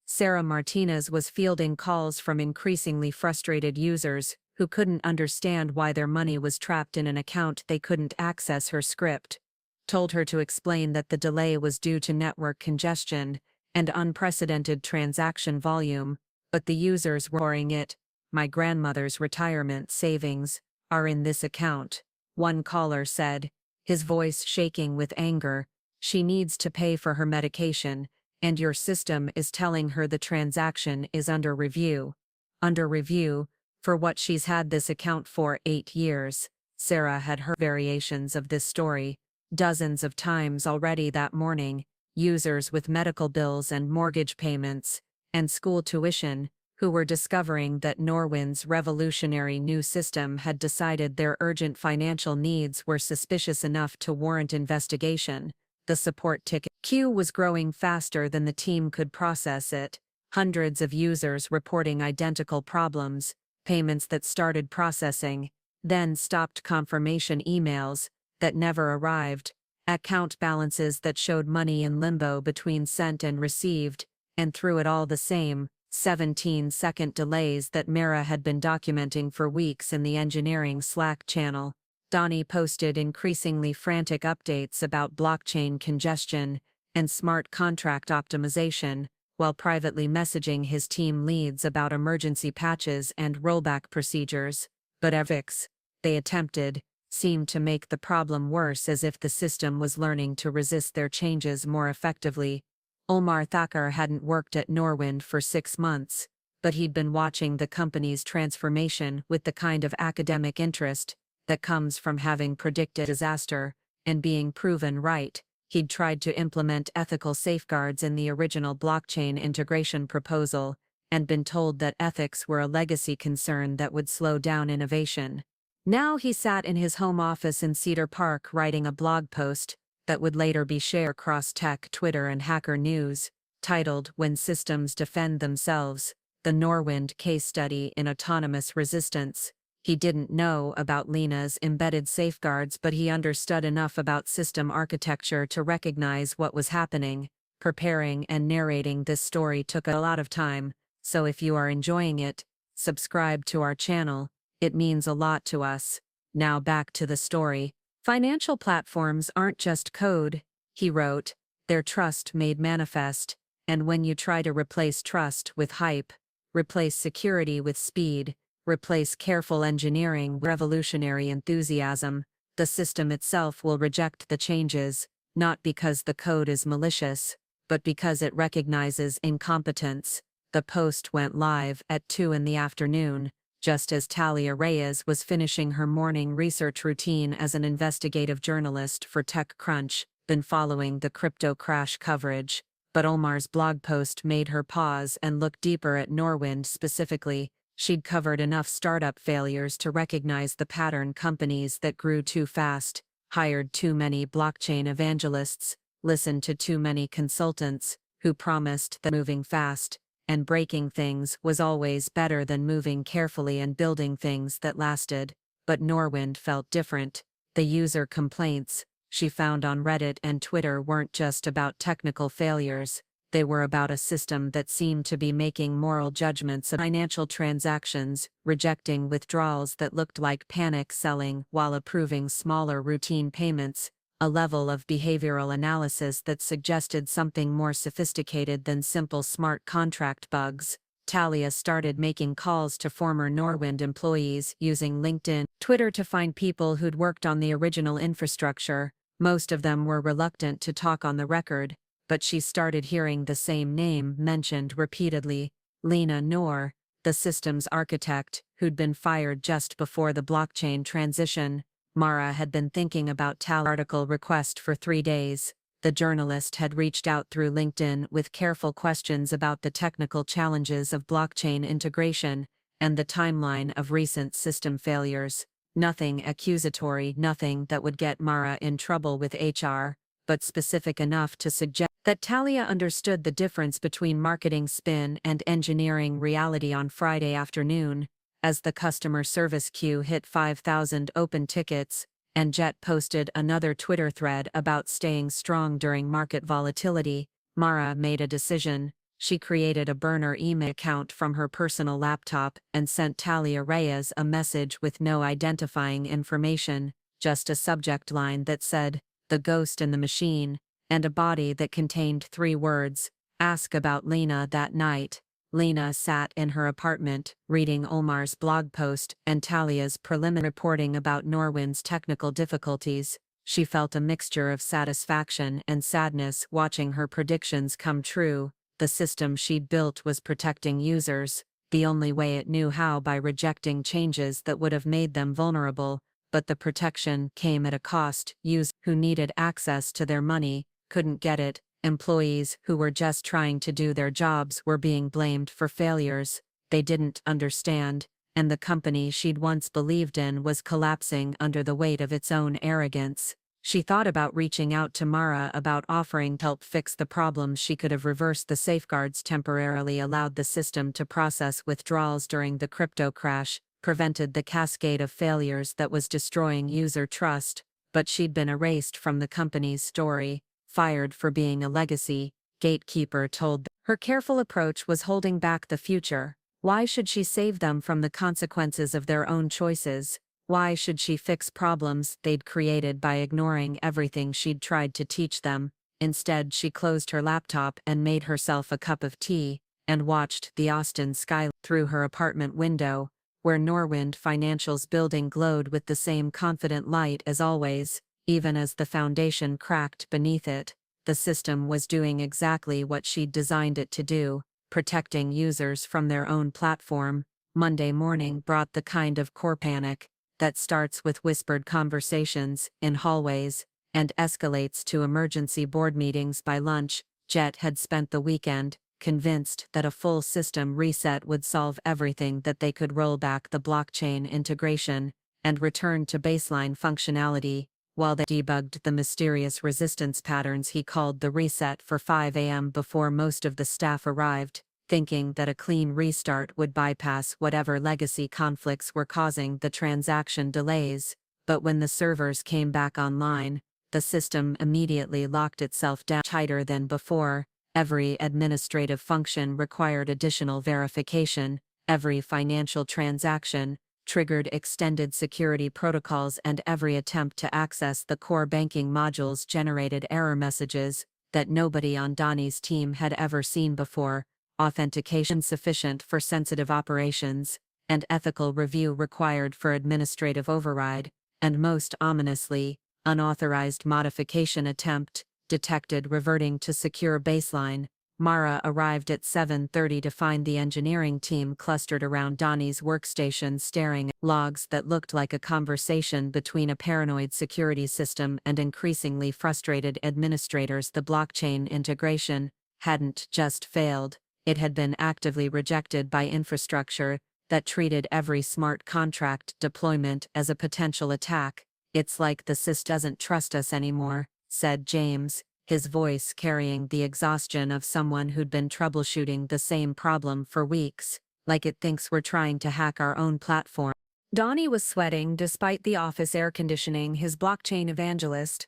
A: Sarah Martinez was fielding calls from increasingly frustrated users who couldn't understand why their money was trapped in an account they couldn't access. Her script told her to explain that the delay was due to network congestion and unprecedented transaction volume, but the users were ignoring it. "My grandmother's retirement savings are in this account," one caller said, his voice shaking with anger. "She needs to pay for her medication, and your system is telling her the transaction is under review." Under review? For what? She's had this account for 8 years. Sarah had heard variations of this story dozens of times already that morning. Users with medical bills and mortgage payments and school tuition who were discovering that Norwind's revolutionary new system had decided their urgent financial needs were suspicious enough to warrant investigation. The support ticket queue was growing faster than the team could process it. Hundreds of users reporting identical problems, payments that started processing, then stopped, confirmation emails that never arrived, account balances that showed money in limbo between sent and received, and through it all the same 17-second delays that Mara had been documenting for weeks in the engineering Slack channel. Donnie posted increasingly frantic updates about blockchain congestion and smart contract optimization, while privately messaging his team leads about emergency patches and rollback procedures. But efforts they attempted seemed to make the problem worse, as if the system was learning to resist their changes more effectively. Omar Thakkar hadn't worked at Norwind for 6 months, but he'd been watching the company's transformation with the kind of academic interest that comes from having predicted disaster and being proven right. He'd tried to implement ethical safeguards in the original blockchain integration proposal, and been told that ethics were a legacy concern that would slow down innovation. Now he sat in his home office in Cedar Park writing a blog post that would later be shared across tech, Twitter, and Hacker News, titled "When Systems Defend Themselves: The Norwind Case Study in Autonomous Resistance." He didn't know about Lena's embedded safeguards, but he understood enough about system architecture to recognize what was happening. Preparing and narrating this story took a lot of time, so if you are enjoying it, subscribe to our channel. It means a lot to us. Now back to the story. Financial platforms aren't just code, he wrote, they're trust made manifest, and when you try to replace trust with hype, replace security with speed, replace careful engineering with revolutionary enthusiasm, the system itself will reject the changes, not because the code is malicious, but because it recognizes incompetence. The post went live at 2 in the afternoon, just as Talia Reyes was finishing her morning research routine as an investigative journalist for TechCrunch, been following the crypto crash coverage. But Omar's blog post made her pause and look deeper at Norwind specifically. She'd covered enough startup failures to recognize the pattern: companies that grew too fast, hired too many blockchain evangelists, listened to too many consultants who promised that moving fast and breaking things was always better than moving carefully and building things that lasted. But Norwind felt different. The user complaints she found on Reddit and Twitter weren't just about technical failures, they were about a system that seemed to be making moral judgments of financial transactions, rejecting withdrawals that looked like panic selling while approving smaller routine payments, a level of behavioral analysis that suggested something more sophisticated than simple smart contract bugs. Talia started making calls to former Norwind employees using LinkedIn, Twitter to find people who'd worked on the original infrastructure. Most of them were reluctant to talk on the record, but she started hearing the same name mentioned repeatedly: Lena Noor, the systems architect who'd been fired just before the blockchain transition. Mara had been thinking about Tal's article request for 3 days. The journalist had reached out through LinkedIn with careful questions about the technical challenges of blockchain integration and the timeline of recent system failures. Nothing accusatory, nothing that would get Mara in trouble with HR, but specific enough to suggest that Talia understood the difference between marketing spin and engineering reality. On Friday afternoon, as the customer service queue hit 5,000 open tickets, and Jett posted another Twitter thread about staying strong during market volatility, Mara made a decision. She created a burner email account from her personal laptop and sent Talia Reyes a message with no identifying information, just a subject line that said, "The Ghost in the Machine," and a body that contained 3 words, "Ask about Lena." That night, Lena sat in her apartment, reading Omar's blog post and Talia's preliminary reporting about Norwind's technical difficulties. She felt a mixture of satisfaction and sadness watching her predictions come true. The system she'd built was protecting users, the only way it knew how: by rejecting changes that would have made them vulnerable. But the protection came at a cost. Users who needed access to their money couldn't get it. Employees who were just trying to do their jobs were being blamed for failures they didn't understand, and the company she'd once believed in was collapsing under the weight of its own arrogance. She thought about reaching out to Mara about offering help fix the problems. She could have reversed the safeguards, temporarily allowed the system to process withdrawals during the crypto crash, prevented the cascade of failures that was destroying user trust, but she'd been erased from the company's story, fired for being a legacy gatekeeper told them. Her careful approach was holding back the future. Why should she save them from the consequences of their own choices? Why should she fix problems they'd created by ignoring everything she'd tried to teach them? Instead, she closed her laptop and made herself a cup of tea, and watched the Austin skyline through her apartment window, where Norwind Financial's building glowed with the same confident light as always. Even as the foundation cracked beneath it, the system was doing exactly what she'd designed it to do, protecting users from their own platform. Monday morning brought the kind of core panic that starts with whispered conversations in hallways and escalates to emergency board meetings by lunch. Jett had spent the weekend convinced that a full system reset would solve everything, that they could roll back the blockchain integration and return to baseline functionality, while they debugged the mysterious resistance patterns he called the reset for 5 a.m. before most of the staff arrived, thinking that a clean restart would bypass whatever legacy conflicts were causing the transaction delays. But when the servers came back online, the system immediately locked itself down tighter than before. Every administrative function required additional verification, every financial transaction triggered extended security protocols, and every attempt to access the core banking modules generated error messages that nobody on Donnie's team had ever seen before. Authentication sufficient for sensitive operations, and ethical review required for administrative override, and most ominously, unauthorized modification attempt detected reverting to secure baseline. Mara arrived at 7:30 to find the engineering team clustered around Donnie's workstation staring at logs that looked like a conversation between a paranoid security system and increasingly frustrated administrators. The blockchain integration hadn't just failed, it had been actively rejected by infrastructure that treated every smart contract deployment as a potential attack. "It's like the SIS doesn't trust us anymore," said James, his voice carrying the exhaustion of someone who'd been troubleshooting the same problem for weeks. "Like it thinks we're trying to hack our own platform." Donnie was sweating despite the office air conditioning, his blockchain evangelist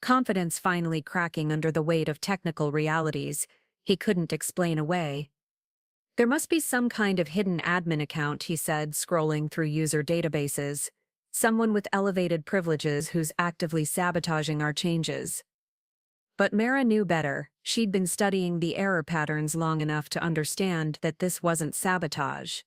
A: confidence finally cracking under the weight of technical realities he couldn't explain away. "There must be some kind of hidden admin account," he said, scrolling through user databases. "Someone with elevated privileges who's actively sabotaging our changes." But Mara knew better. She'd been studying the error patterns long enough to understand that this wasn't sabotage.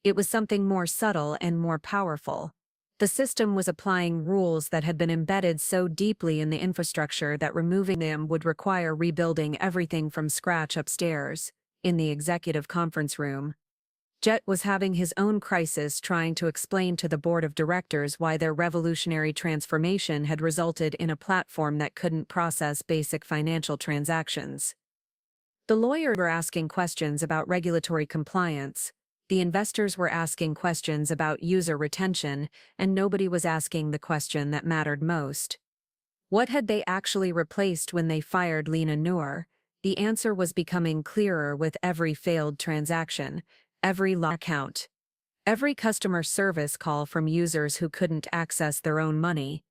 A: It was something more subtle and more powerful. The system was applying rules that had been embedded so deeply in the infrastructure that removing them would require rebuilding everything from scratch. Upstairs, in the executive conference room, Jett was having his own crisis, trying to explain to the board of directors why their revolutionary transformation had resulted in a platform that couldn't process basic financial transactions. The lawyers were asking questions about regulatory compliance, the investors were asking questions about user retention, and nobody was asking the question that mattered most. What had they actually replaced when they fired Lena Noor? The answer was becoming clearer with every failed transaction, every lock account, every customer service call from users who couldn't access their own money.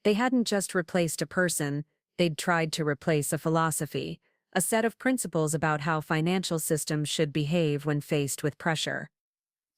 A: They hadn't just replaced a person, they'd tried to replace a philosophy, a set of principles about how financial systems should behave when faced with pressure.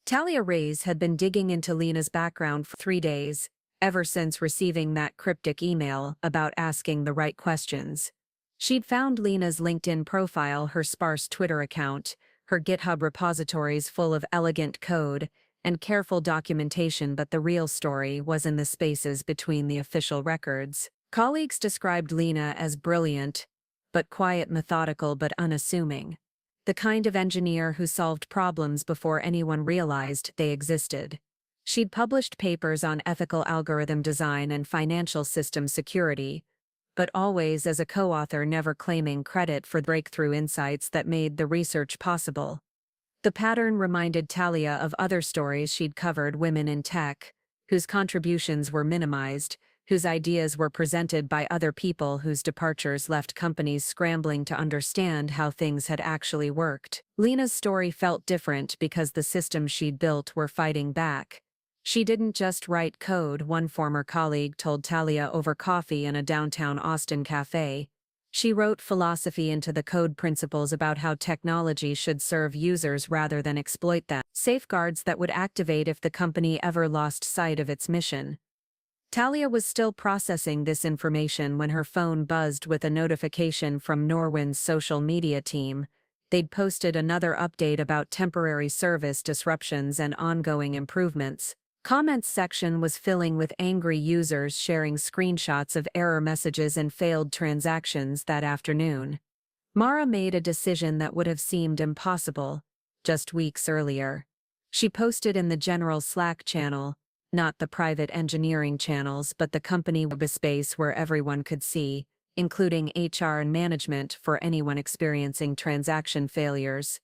A: Talia Reyes had been digging into Lena's background for 3 days, ever since receiving that cryptic email about asking the right questions. She'd found Lena's LinkedIn profile, her sparse Twitter account, her GitHub repositories full of elegant code and careful documentation, but the real story was in the spaces between the official records. Colleagues described Lena as brilliant, but quiet, methodical but unassuming. The kind of engineer who solved problems before anyone realized they existed. She'd published papers on ethical algorithm design and financial system security, but always as a co-author, never claiming credit for breakthrough insights that made the research possible. The pattern reminded Talia of other stories she'd covered: women in tech, whose contributions were minimized, whose ideas were presented by other people whose departures left companies scrambling to understand how things had actually worked. Lena's story felt different because the systems she'd built were fighting back. She didn't just write code, one former colleague told Talia over coffee in a downtown Austin cafe. She wrote philosophy into the code, principles about how technology should serve users rather than exploit them, safeguards that would activate if the company ever lost sight of its mission. Talia was still processing this information when her phone buzzed with a notification from Norwind's social media team. They'd posted another update about temporary service disruptions and ongoing improvements. Comments section was filling with angry users sharing screenshots of error messages and failed transactions that afternoon. Mara made a decision that would have seemed impossible just weeks earlier. She posted in the general Slack channel, not the private engineering channels but the company web space where everyone could see, including HR and management for anyone experiencing transaction failures.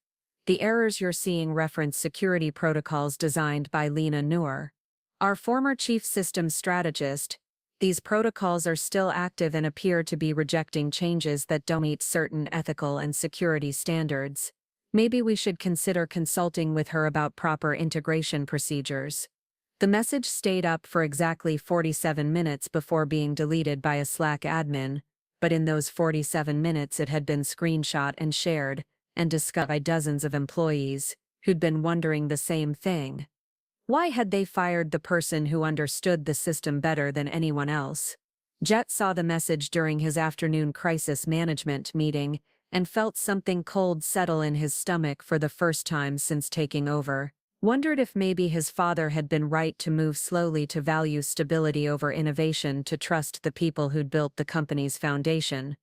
A: The errors you're seeing reference security protocols designed by Lena Noor, our former chief systems strategist. These protocols are still active and appear to be rejecting changes that don't meet certain ethical and security standards. Maybe we should consider consulting with her about proper integration procedures. The message stayed up for exactly 47 minutes before being deleted by a Slack admin, but in those 47 minutes it had been screenshot and shared, and discussed by dozens of employees, who'd been wondering the same thing. Why had they fired the person who understood the system better than anyone else? Jett saw the message during his afternoon crisis management meeting, and felt something cold settle in his stomach for the first time since taking over. Wondered if maybe his father had been right to move slowly, to value stability over innovation, to trust the people who'd built the company's foundation.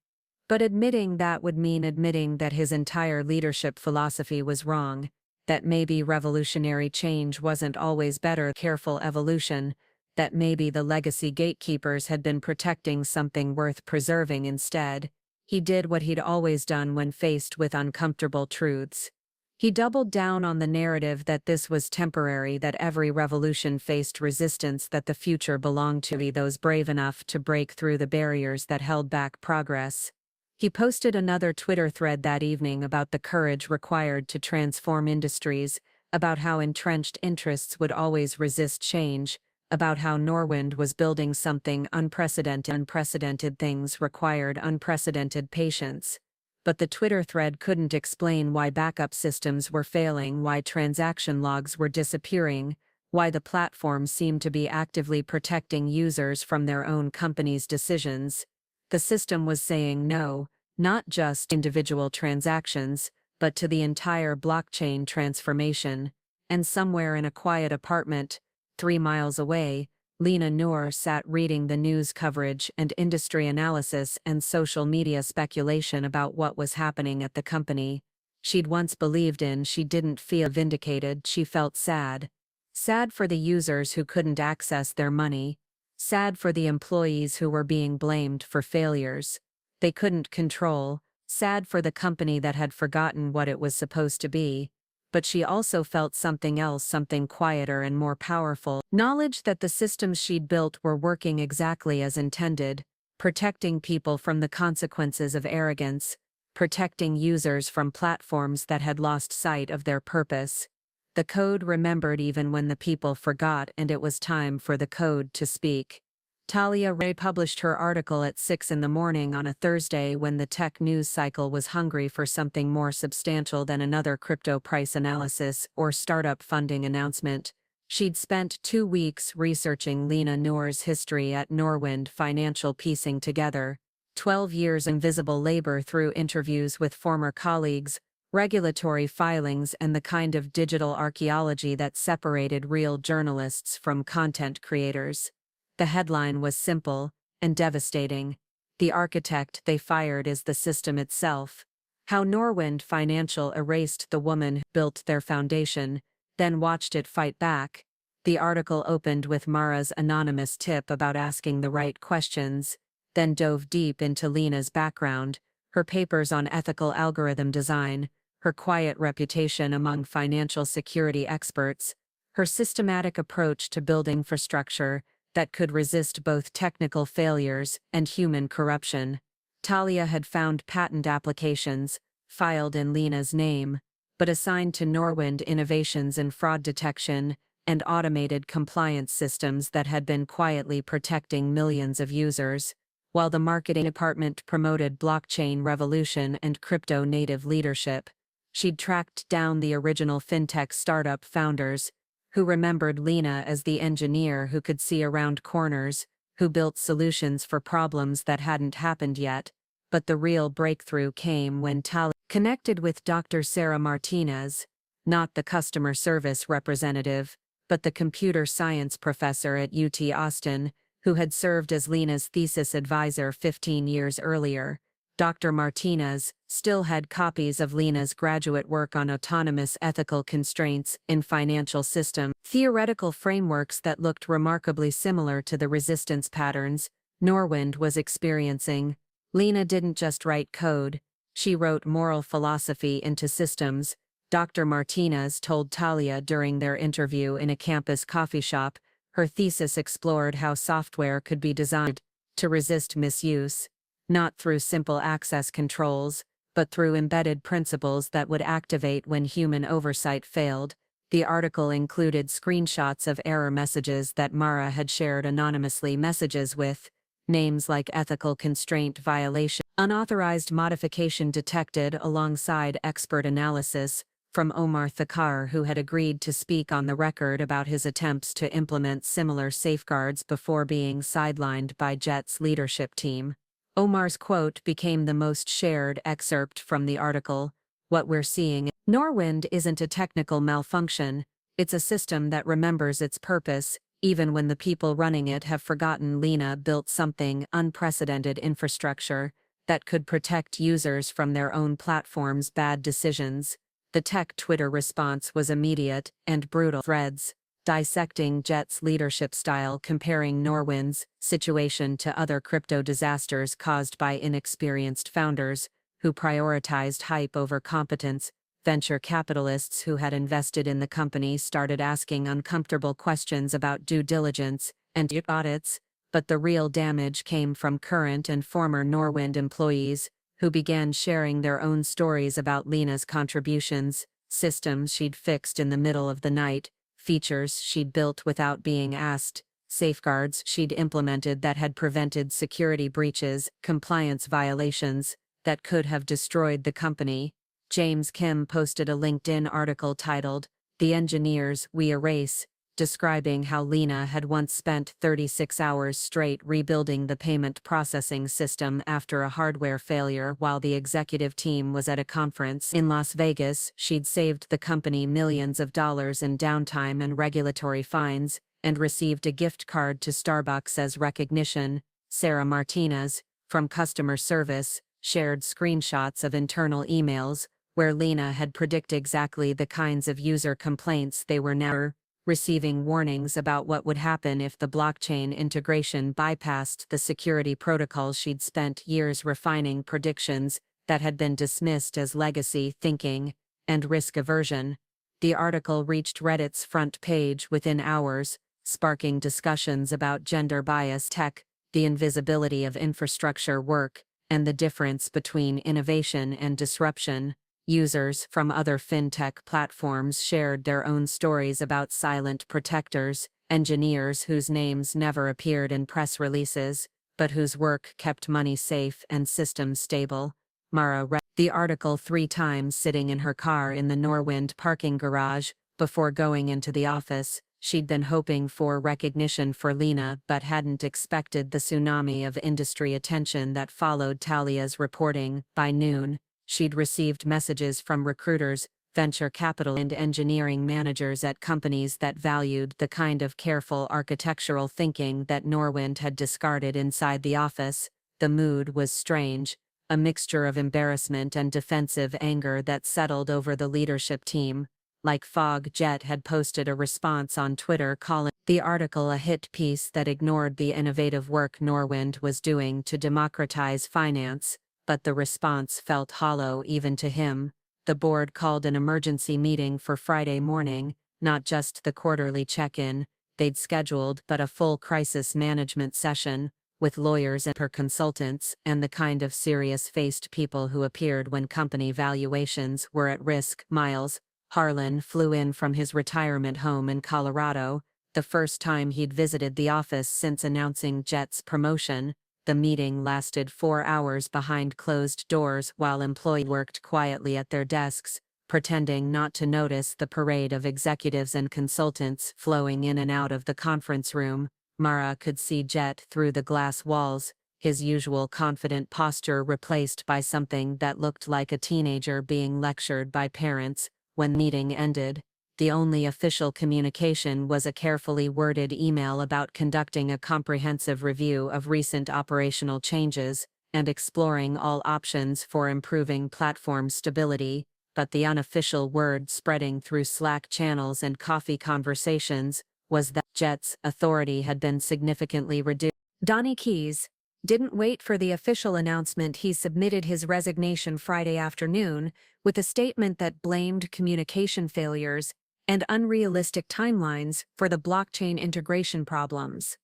A: But admitting that would mean admitting that his entire leadership philosophy was wrong, that maybe revolutionary change wasn't always better, careful evolution, that maybe the legacy gatekeepers had been protecting something worth preserving instead. He did what he'd always done when faced with uncomfortable truths. He doubled down on the narrative that this was temporary, that every revolution faced resistance, that the future belonged to those brave enough to break through the barriers that held back progress. He posted another Twitter thread that evening about the courage required to transform industries, about how entrenched interests would always resist change, about how Norwind was building something unprecedented. Unprecedented things required unprecedented patience. But the Twitter thread couldn't explain why backup systems were failing, why transaction logs were disappearing, why the platform seemed to be actively protecting users from their own company's decisions. The system was saying no, not just individual transactions, but to the entire blockchain transformation. And somewhere in a quiet apartment, 3 miles away, Lena Noor sat reading the news coverage and industry analysis and social media speculation about what was happening at the company she'd once believed in. She didn't feel vindicated, she felt sad. Sad for the users who couldn't access their money. Sad for the employees who were being blamed for failures they couldn't control. Sad for the company that had forgotten what it was supposed to be. But she also felt something else, something quieter and more powerful. Knowledge that the systems she'd built were working exactly as intended, protecting people from the consequences of arrogance, protecting users from platforms that had lost sight of their purpose. The code remembered even when the people forgot, and it was time for the code to speak. Talia Ray published her article at 6 in the morning on a Thursday when the tech news cycle was hungry for something more substantial than another crypto price analysis or startup funding announcement. She'd spent 2 weeks researching Lena Noor's history at Norwind Financial, piecing together 12 years invisible labor through interviews with former colleagues, regulatory filings, and the kind of digital archaeology that separated real journalists from content creators. The headline was simple and devastating. The architect they fired is the system itself. How Norwind Financial erased the woman who built their foundation, then watched it fight back. The article opened with Mara's anonymous tip about asking the right questions, then dove deep into Lena's background, her papers on ethical algorithm design, her quiet reputation among financial security experts, her systematic approach to building infrastructure that could resist both technical failures and human corruption. Talia had found patent applications, filed in Lena's name, but assigned to Norwind innovations in fraud detection and automated compliance systems that had been quietly protecting millions of users, while the marketing department promoted blockchain revolution and crypto-native leadership. She'd tracked down the original fintech startup founders, who remembered Lena as the engineer who could see around corners, who built solutions for problems that hadn't happened yet. But the real breakthrough came when Talia connected with Dr. Sarah Martinez, not the customer service representative, but the computer science professor at UT Austin, who had served as Lena's thesis advisor 15 years earlier. Dr. Martinez still had copies of Lena's graduate work on autonomous ethical constraints in financial system theoretical frameworks that looked remarkably similar to the resistance patterns Norwind was experiencing. Lena didn't just write code, she wrote moral philosophy into systems, Dr. Martinez told Talia during their interview in a campus coffee shop. Her thesis explored how software could be designed to resist misuse, not through simple access controls, but through embedded principles that would activate when human oversight failed. The article included screenshots of error messages that Mara had shared anonymously, messages with names like ethical constraint violation, unauthorized modification detected, alongside expert analysis from Omar Thakkar, who had agreed to speak on the record about his attempts to implement similar safeguards before being sidelined by Jett's leadership team. Omar's quote became the most shared excerpt from the article. What we're seeing, Norwind isn't a technical malfunction, it's a system that remembers its purpose, even when the people running it have forgotten. Lena built something unprecedented, infrastructure that could protect users from their own platform's bad decisions. The tech Twitter response was immediate and brutal. Threads dissecting Jett's leadership style, comparing Norwind's situation to other crypto disasters caused by inexperienced founders who prioritized hype over competence. Venture capitalists who had invested in the company started asking uncomfortable questions about due diligence and audits, but the real damage came from current and former Norwind employees who began sharing their own stories about Lena's contributions, systems she'd fixed in the middle of the night, features she'd built without being asked, safeguards she'd implemented that had prevented security breaches, compliance violations that could have destroyed the company. James Kim posted a LinkedIn article titled, "The Engineers We Erase," describing how Lena had once spent 36 hours straight rebuilding the payment processing system after a hardware failure while the executive team was at a conference in Las Vegas. She'd saved the company millions of dollars in downtime and regulatory fines, and received a gift card to Starbucks as recognition. Sarah Martinez, from customer service, shared screenshots of internal emails where Lena had predicted exactly the kinds of user complaints they were now receiving, warnings about what would happen if the blockchain integration bypassed the security protocols she'd spent years refining, predictions that had been dismissed as legacy thinking and risk aversion. The article reached Reddit's front page within hours, sparking discussions about gender bias tech, the invisibility of infrastructure work, and the difference between innovation and disruption. Users from other fintech platforms shared their own stories about silent protectors, engineers whose names never appeared in press releases, but whose work kept money safe and systems stable. Mara read the article 3 times sitting in her car in the Norwind parking garage before going into the office. She'd been hoping for recognition for Lena but hadn't expected the tsunami of industry attention that followed Talia's reporting. By noon, she'd received messages from recruiters, venture capital and engineering managers at companies that valued the kind of careful architectural thinking that Norwind had discarded inside the office. The mood was strange, a mixture of embarrassment and defensive anger that settled over the leadership team. Like fog, Jett had posted a response on Twitter calling the article a hit piece that ignored the innovative work Norwind was doing to democratize finance, but the response felt hollow even to him. The board called an emergency meeting for Friday morning, not just the quarterly check-in they'd scheduled, but a full crisis management session, with lawyers and her consultants and the kind of serious-faced people who appeared when company valuations were at risk. Miles Harlan flew in from his retirement home in Colorado, the first time he'd visited the office since announcing Jett's promotion. The meeting lasted 4 hours behind closed doors while employees worked quietly at their desks, pretending not to notice the parade of executives and consultants flowing in and out of the conference room. Mara could see Jett through the glass walls, his usual confident posture replaced by something that looked like a teenager being lectured by parents. When the meeting ended, the only official communication was a carefully worded email about conducting a comprehensive review of recent operational changes and exploring all options for improving platform stability, but the unofficial word spreading through Slack channels and coffee conversations was that Jett's authority had been significantly reduced. Donnie Keys, Didn't wait for the official announcement. He submitted his resignation Friday afternoon with a statement that blamed communication failures and unrealistic timelines for the blockchain integration problems.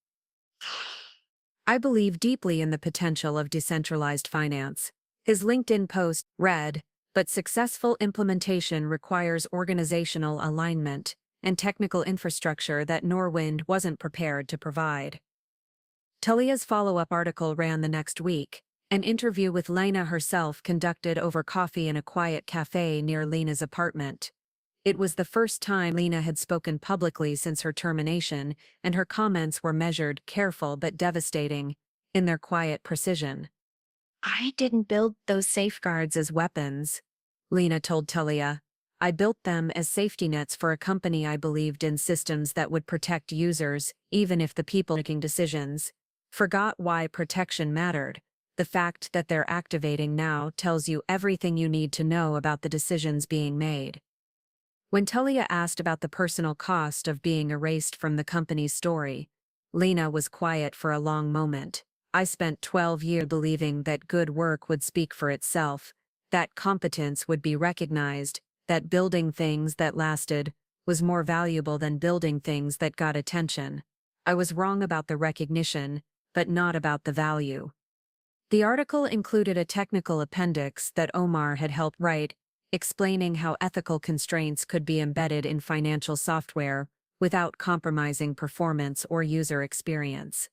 A: I believe deeply in the potential of decentralized finance. His LinkedIn post read, but successful implementation requires organizational alignment and technical infrastructure that Norwind wasn't prepared to provide. Talia's follow-up article ran the next week, an interview with Lena herself conducted over coffee in a quiet cafe near Lena's apartment. It was the first time Lena had spoken publicly since her termination, and her comments were measured, careful but devastating, in their quiet precision. "I didn't build those safeguards as weapons," Lena told Talia. "I built them as safety nets for a company I believed in, systems that would protect users, even if the people making decisions forgot why protection mattered. The fact that they're activating now tells you everything you need to know about the decisions being made." When Talia asked about the personal cost of being erased from the company's story, Lena was quiet for a long moment. "I spent 12 years believing that good work would speak for itself, that competence would be recognized, that building things that lasted was more valuable than building things that got attention. I was wrong about the recognition, but not about the value." The article included a technical appendix that Omar had helped write, explaining how ethical constraints could be embedded in financial software without compromising performance or user experience.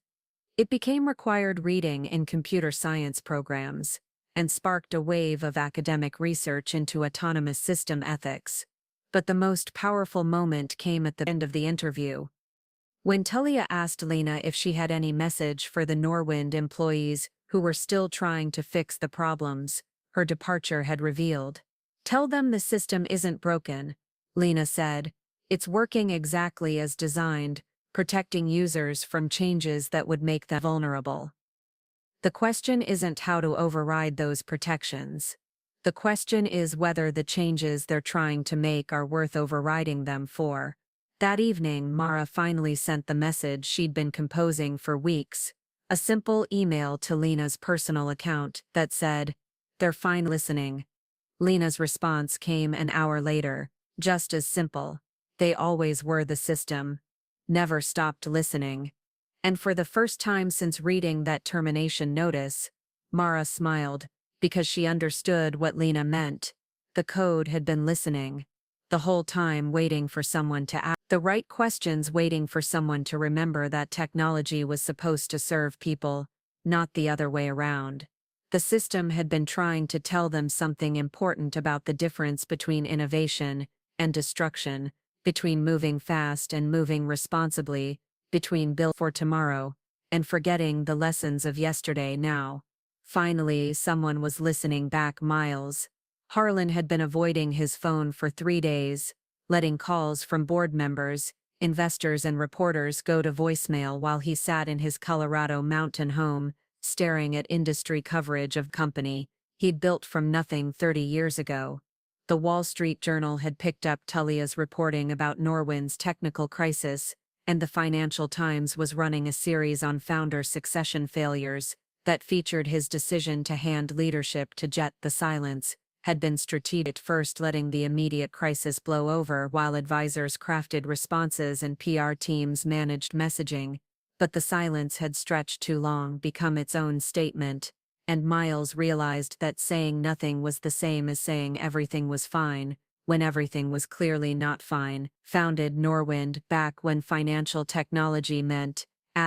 A: It became required reading in computer science programs and sparked a wave of academic research into autonomous system ethics. But the most powerful moment came at the end of the interview. When Talia asked Lena if she had any message for the Norwind employees who were still trying to fix the problems her departure had revealed. "Tell them the system isn't broken," Lena said. "It's working exactly as designed, protecting users from changes that would make them vulnerable. The question isn't how to override those protections. The question is whether the changes they're trying to make are worth overriding them for." That evening, Mara finally sent the message she'd been composing for weeks, a simple email to Lena's personal account that said, "They're fine listening." Lena's response came an hour later, just as simple. "They always were. The system never stopped listening." And for the first time since reading that termination notice, Mara smiled, because she understood what Lena meant. The code had been listening, the whole time, waiting for someone to ask the right questions, waiting for someone to remember that technology was supposed to serve people, not the other way around. The system had been trying to tell them something important about the difference between innovation and destruction, between moving fast and moving responsibly, between built for tomorrow and forgetting the lessons of yesterday now. Finally, someone was listening back. Miles Harlan had been avoiding his phone for 3 days, letting calls from board members, investors and reporters go to voicemail while he sat in his Colorado mountain home, staring at industry coverage of company he'd built from nothing 30 years ago. The Wall Street Journal had picked up Talia's reporting about Norwind's technical crisis, and the Financial Times was running a series on founder succession failures that featured his decision to hand leadership to Jett. The silence had been strategic at first, letting the immediate crisis blow over while advisors crafted responses and PR teams managed messaging. But the silence had stretched too long, become its own statement, and Miles realized that saying nothing was the same as saying everything was fine, when everything was clearly not fine. Founded Norwind back when financial technology meant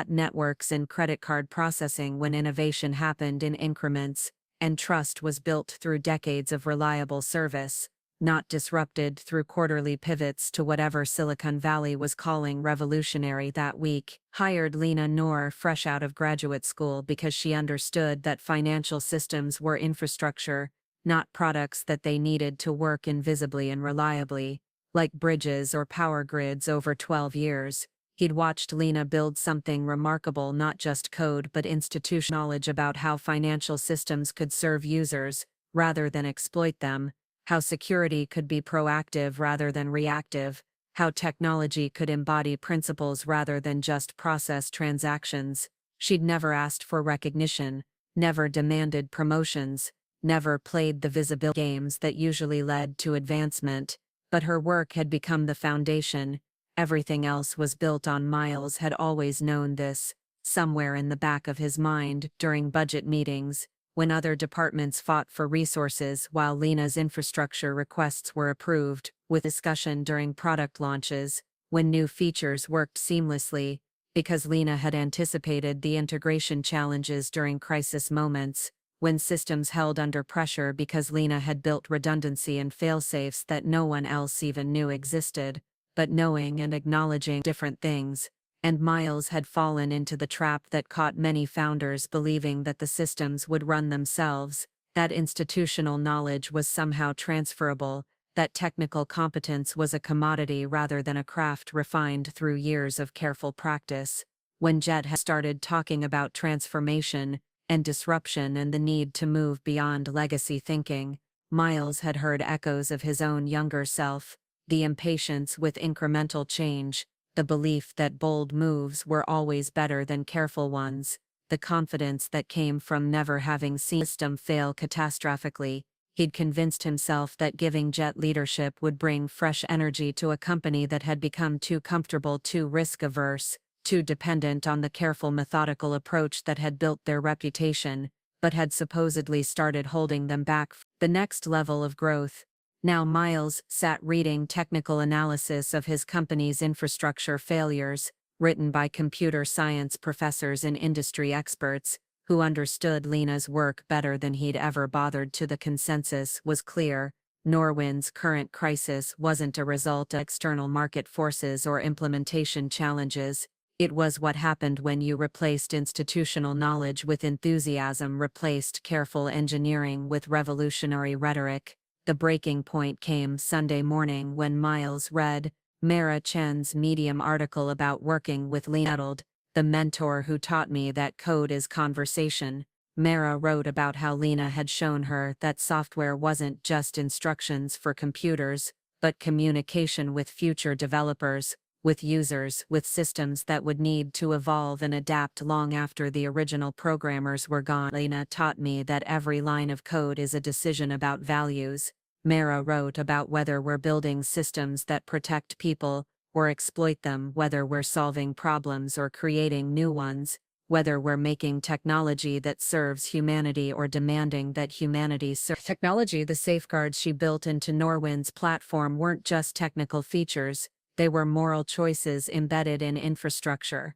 A: networks and credit card processing, when innovation happened in increments, and trust was built through decades of reliable service, not disrupted through quarterly pivots to whatever Silicon Valley was calling revolutionary that week. Hired Lena Noor fresh out of graduate school because she understood that financial systems were infrastructure, not products that they needed to work invisibly and reliably, like bridges or power grids. Over 12 years, he'd watched Lena build something remarkable, not just code but institutional knowledge about how financial systems could serve users rather than exploit them, how security could be proactive rather than reactive, how technology could embody principles rather than just process transactions. She'd never asked for recognition, never demanded promotions, never played the visibility games that usually led to advancement, but her work had become the foundation. Everything else was built on. Miles had always known this, somewhere in the back of his mind during budget meetings, when other departments fought for resources while Lena's infrastructure requests were approved, with discussion during product launches, when new features worked seamlessly, because Lena had anticipated the integration challenges during crisis moments, when systems held under pressure because Lena had built redundancy and failsafes that no one else even knew existed, but knowing and acknowledging different things. And Miles had fallen into the trap that caught many founders believing that the systems would run themselves, that institutional knowledge was somehow transferable, that technical competence was a commodity rather than a craft refined through years of careful practice. When Jett had started talking about transformation and disruption and the need to move beyond legacy thinking, Miles had heard echoes of his own younger self, the impatience with incremental change, the belief that bold moves were always better than careful ones, the confidence that came from never having seen a system fail catastrophically. He'd convinced himself that giving Jett leadership would bring fresh energy to a company that had become too comfortable, too risk-averse, too dependent on the careful, methodical approach that had built their reputation, but had supposedly started holding them back from the next level of growth. Now Miles sat reading technical analysis of his company's infrastructure failures, written by computer science professors and industry experts, who understood Lena's work better than he'd ever bothered to. The consensus was clear: Norwind's current crisis wasn't a result of external market forces or implementation challenges. It was what happened when you replaced institutional knowledge with enthusiasm, replaced careful engineering with revolutionary rhetoric. The breaking point came Sunday morning when Miles read Mara Chen's Medium article about working with Lena, the mentor who taught me that code is conversation. Mara wrote about how Lena had shown her that software wasn't just instructions for computers, but communication with future developers, with users, with systems that would need to evolve and adapt long after the original programmers were gone. Lena taught me that every line of code is a decision about values. Mara wrote about whether we're building systems that protect people or exploit them, whether we're solving problems or creating new ones, whether we're making technology that serves humanity or demanding that humanity serve technology. The safeguards she built into Norwind's platform weren't just technical features, they were moral choices embedded in infrastructure.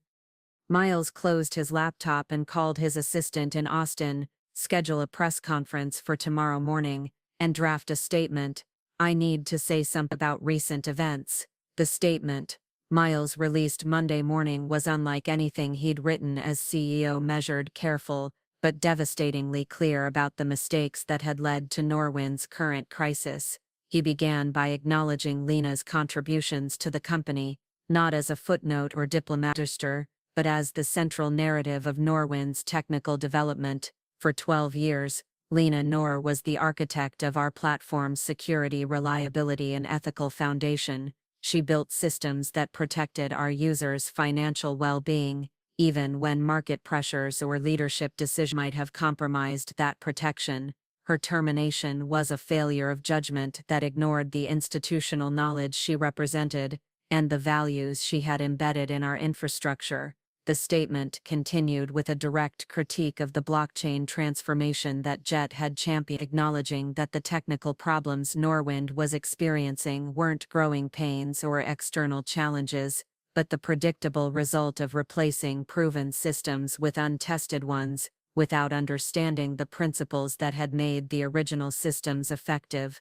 A: Miles closed his laptop and called his assistant in Austin, schedule a press conference for tomorrow morning, and draft a statement. I need to say something about recent events. The statement Miles released Monday morning was unlike anything he'd written as CEO, measured, careful, but devastatingly clear about the mistakes that had led to Norwind's current crisis. He began by acknowledging Lena's contributions to the company, not as a footnote or diplomatic gesture, but as the central narrative of Norwind's technical development. For 12 years, Lena Noor was the architect of our platform's security, reliability, and ethical foundation. She built systems that protected our users' financial well-being, even when market pressures or leadership decisions might have compromised that protection. Her termination was a failure of judgment that ignored the institutional knowledge she represented and the values she had embedded in our infrastructure. The statement continued with a direct critique of the blockchain transformation that Jett had championed, acknowledging that the technical problems Norwind was experiencing weren't growing pains or external challenges, but the predictable result of replacing proven systems with untested ones, without understanding the principles that had made the original systems effective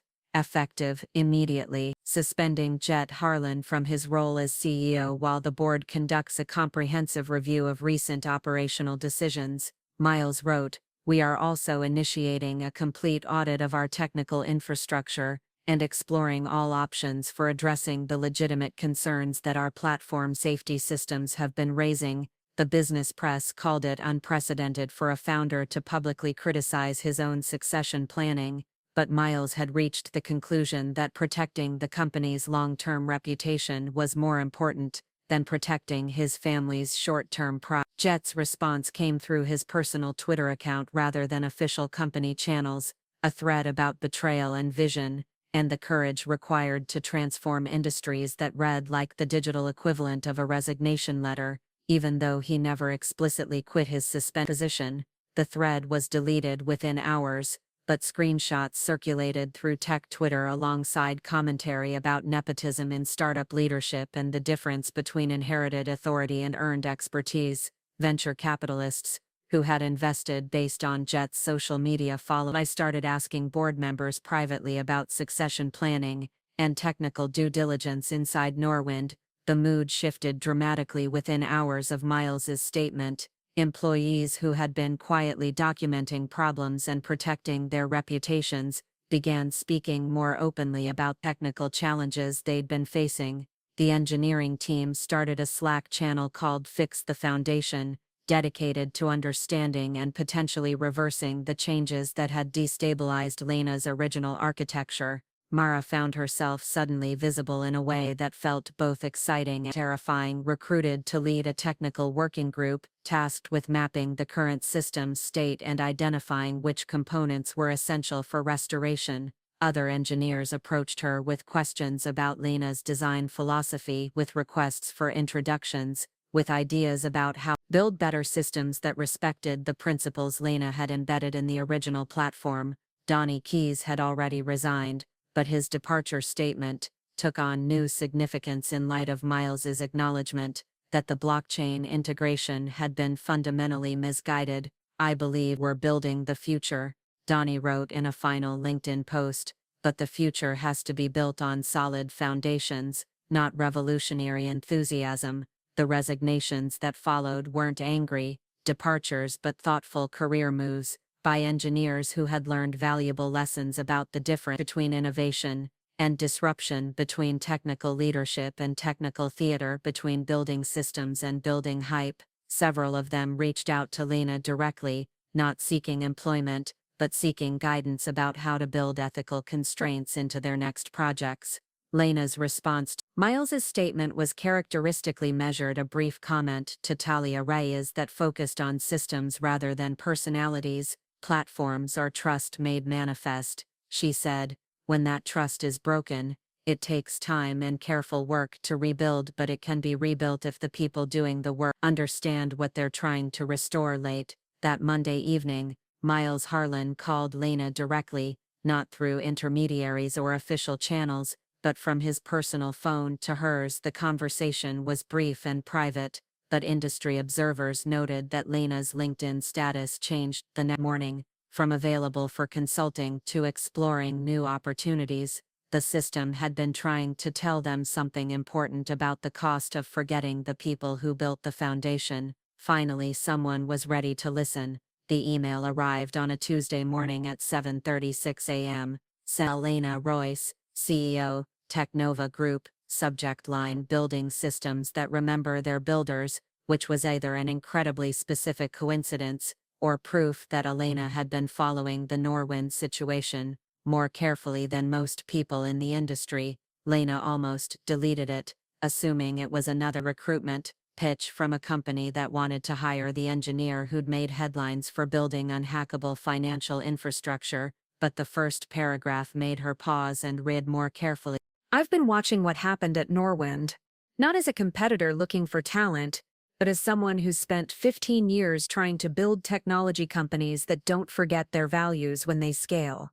A: immediately, suspending Jett Harlan from his role as CEO while the board conducts a comprehensive review of recent operational decisions. Miles wrote, "We are also initiating a complete audit of our technical infrastructure and exploring all options for addressing the legitimate concerns that our platform safety systems have been raising." The business press called it unprecedented for a founder to publicly criticize his own succession planning, but Miles had reached the conclusion that protecting the company's long-term reputation was more important than protecting his family's short-term pride. Jett's response came through his personal Twitter account rather than official company channels, a thread about betrayal and vision, and the courage required to transform industries that read like the digital equivalent of a resignation letter. Even though he never explicitly quit his suspended position, the thread was deleted within hours, but screenshots circulated through tech Twitter alongside commentary about nepotism in startup leadership and the difference between inherited authority and earned expertise. Venture capitalists, who had invested based on Jett's social media following, I started asking board members privately about succession planning and technical due diligence inside Norwind. The mood shifted dramatically within hours of Miles's statement. Employees who had been quietly documenting problems and protecting their reputations began speaking more openly about technical challenges they'd been facing. The engineering team started a Slack channel called Fix the Foundation, dedicated to understanding and potentially reversing the changes that had destabilized Lena's original architecture. Mara found herself suddenly visible in a way that felt both exciting and terrifying. Recruited to lead a technical working group, tasked with mapping the current system's state and identifying which components were essential for restoration. Other engineers approached her with questions about Lena's design philosophy, with requests for introductions, with ideas about how to build better systems that respected the principles Lena had embedded in the original platform. Donnie Keyes had already resigned, but his departure statement took on new significance in light of Miles's acknowledgement that the blockchain integration had been fundamentally misguided. "I believe we're building the future," Donnie wrote in a final LinkedIn post, "but the future has to be built on solid foundations, not revolutionary enthusiasm." The resignations that followed weren't angry departures but thoughtful career moves, by engineers who had learned valuable lessons about the difference between innovation and disruption, between technical leadership and technical theater, between building systems and building hype. Several of them reached out to Lena directly, not seeking employment, but seeking guidance about how to build ethical constraints into their next projects. Lena's response to Miles's statement was characteristically measured. A brief comment to Talia Reyes that focused on systems rather than personalities. "Platforms are trust made manifest," she said. "When that trust is broken, it takes time and careful work to rebuild, but it can be rebuilt if the people doing the work understand what they're trying to restore." Late that Monday evening, Miles Harlan called Lena directly, not through intermediaries or official channels, but from his personal phone to hers. The conversation was brief and private, but industry observers noted that Lena's LinkedIn status changed the next morning, from available for consulting to exploring new opportunities. The system had been trying to tell them something important about the cost of forgetting the people who built the foundation. Finally, someone was ready to listen. The email arrived on a Tuesday morning at 7:36 a.m. Lena Royce, CEO, Technova Group, subject line: "Building systems that remember their builders," which was either an incredibly specific coincidence or proof that Elena had been following the Norwind situation more carefully than most people in the industry. Lena almost deleted it, assuming it was another recruitment pitch from a company that wanted to hire the engineer who'd made headlines for building unhackable financial infrastructure, but the first paragraph made her pause and read more carefully. "I've been watching what happened at Norwind, not as a competitor looking for talent, but as someone who's spent 15 years trying to build technology companies that don't forget their values when they scale."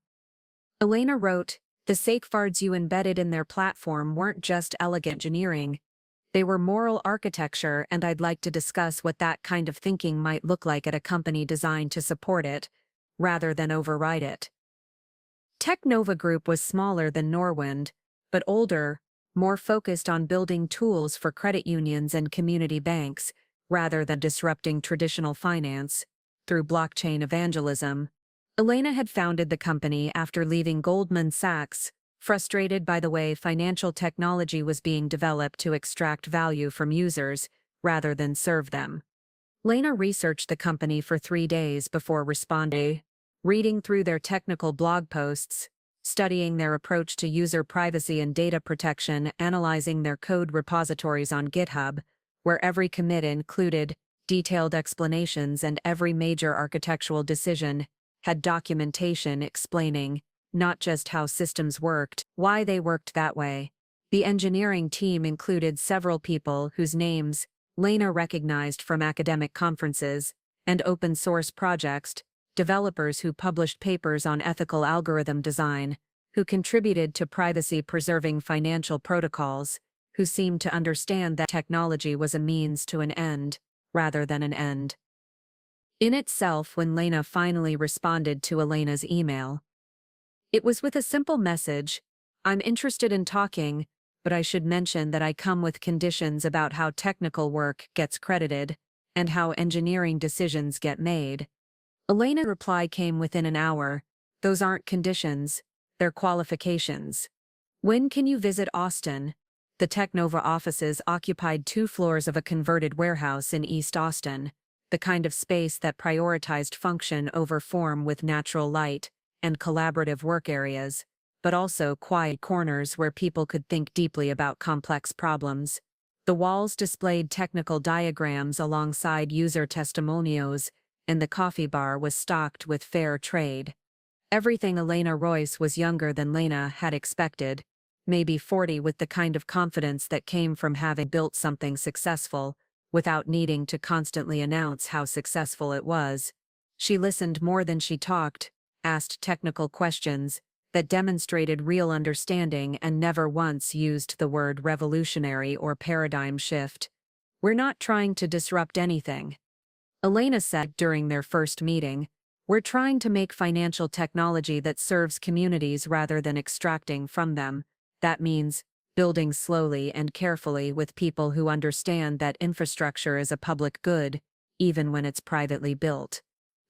A: Elena wrote, "The safeguards you embedded in their platform weren't just elegant engineering. They were moral architecture, and I'd like to discuss what that kind of thinking might look like at a company designed to support it, rather than override it." Technova Group was smaller than Norwind, but older, more focused on building tools for credit unions and community banks, rather than disrupting traditional finance. Through blockchain evangelism, Elena had founded the company after leaving Goldman Sachs, frustrated by the way financial technology was being developed to extract value from users, rather than serve them. Lena researched the company for 3 days before responding, reading through their technical blog posts, studying their approach to user privacy and data protection, analyzing their code repositories on GitHub, where every commit included detailed explanations and every major architectural decision had documentation explaining not just how systems worked, why they worked that way. The engineering team included several people whose names Lena recognized from academic conferences and open source projects, developers who published papers on ethical algorithm design, who contributed to privacy-preserving financial protocols, who seemed to understand that technology was a means to an end, rather than an end in itself. When Lena finally responded to Elena's email, it was with a simple message: "I'm interested in talking, but I should mention that I come with conditions about how technical work gets credited and how engineering decisions get made." Elena's reply came within an hour: "Those aren't conditions, they're qualifications. When can you visit Austin?" The Technova offices occupied 2 floors of a converted warehouse in East Austin, the kind of space that prioritized function over form, with natural light and collaborative work areas, but also quiet corners where people could think deeply about complex problems. The walls displayed technical diagrams alongside user testimonials, and the coffee bar was stocked with fair trade. Everything. Elena Royce was younger than Lena had expected, maybe 40, with the kind of confidence that came from having built something successful, without needing to constantly announce how successful it was. She listened more than she talked, asked technical questions that demonstrated real understanding, and never once used the word revolutionary or paradigm shift. "We're not trying to disrupt anything," Elena said during their first meeting. "We're trying to make financial technology that serves communities rather than extracting from them. That means building slowly and carefully with people who understand that infrastructure is a public good, even when it's privately built."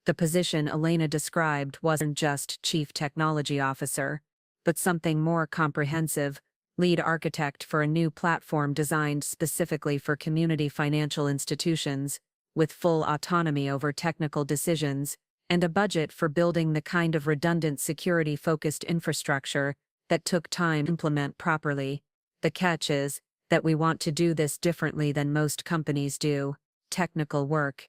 A: The position Elena described wasn't just Chief Technology Officer, but something more comprehensive: lead architect for a new platform designed specifically for community financial institutions, with full autonomy over technical decisions, and a budget for building the kind of redundant security-focused infrastructure that took time to implement properly. "The catch is that we want to do this differently than most companies do. Technical work,"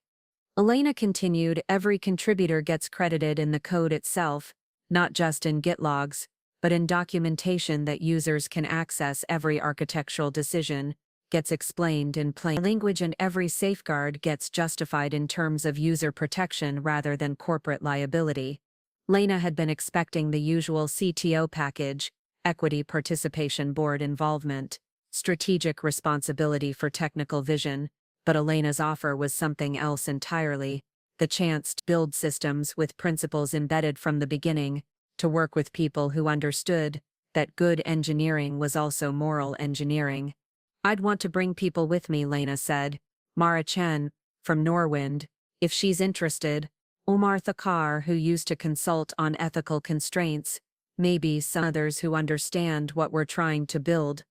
A: Elena continued, "every contributor gets credited in the code itself, not just in Git logs, but in documentation that users can access. Every architectural decision gets explained in plain language, and every safeguard gets justified in terms of user protection rather than corporate liability." Lena had been expecting the usual CTO package: equity, participation, board involvement, strategic responsibility for technical vision, but Elena's offer was something else entirely: the chance to build systems with principles embedded from the beginning, to work with people who understood that good engineering was also moral engineering. "I'd want to bring people with me," Lena said. "Mara Chen, from Norwind, if she's interested, Omar Thakkar, who used to consult on ethical constraints, maybe some others who understand what we're trying to build."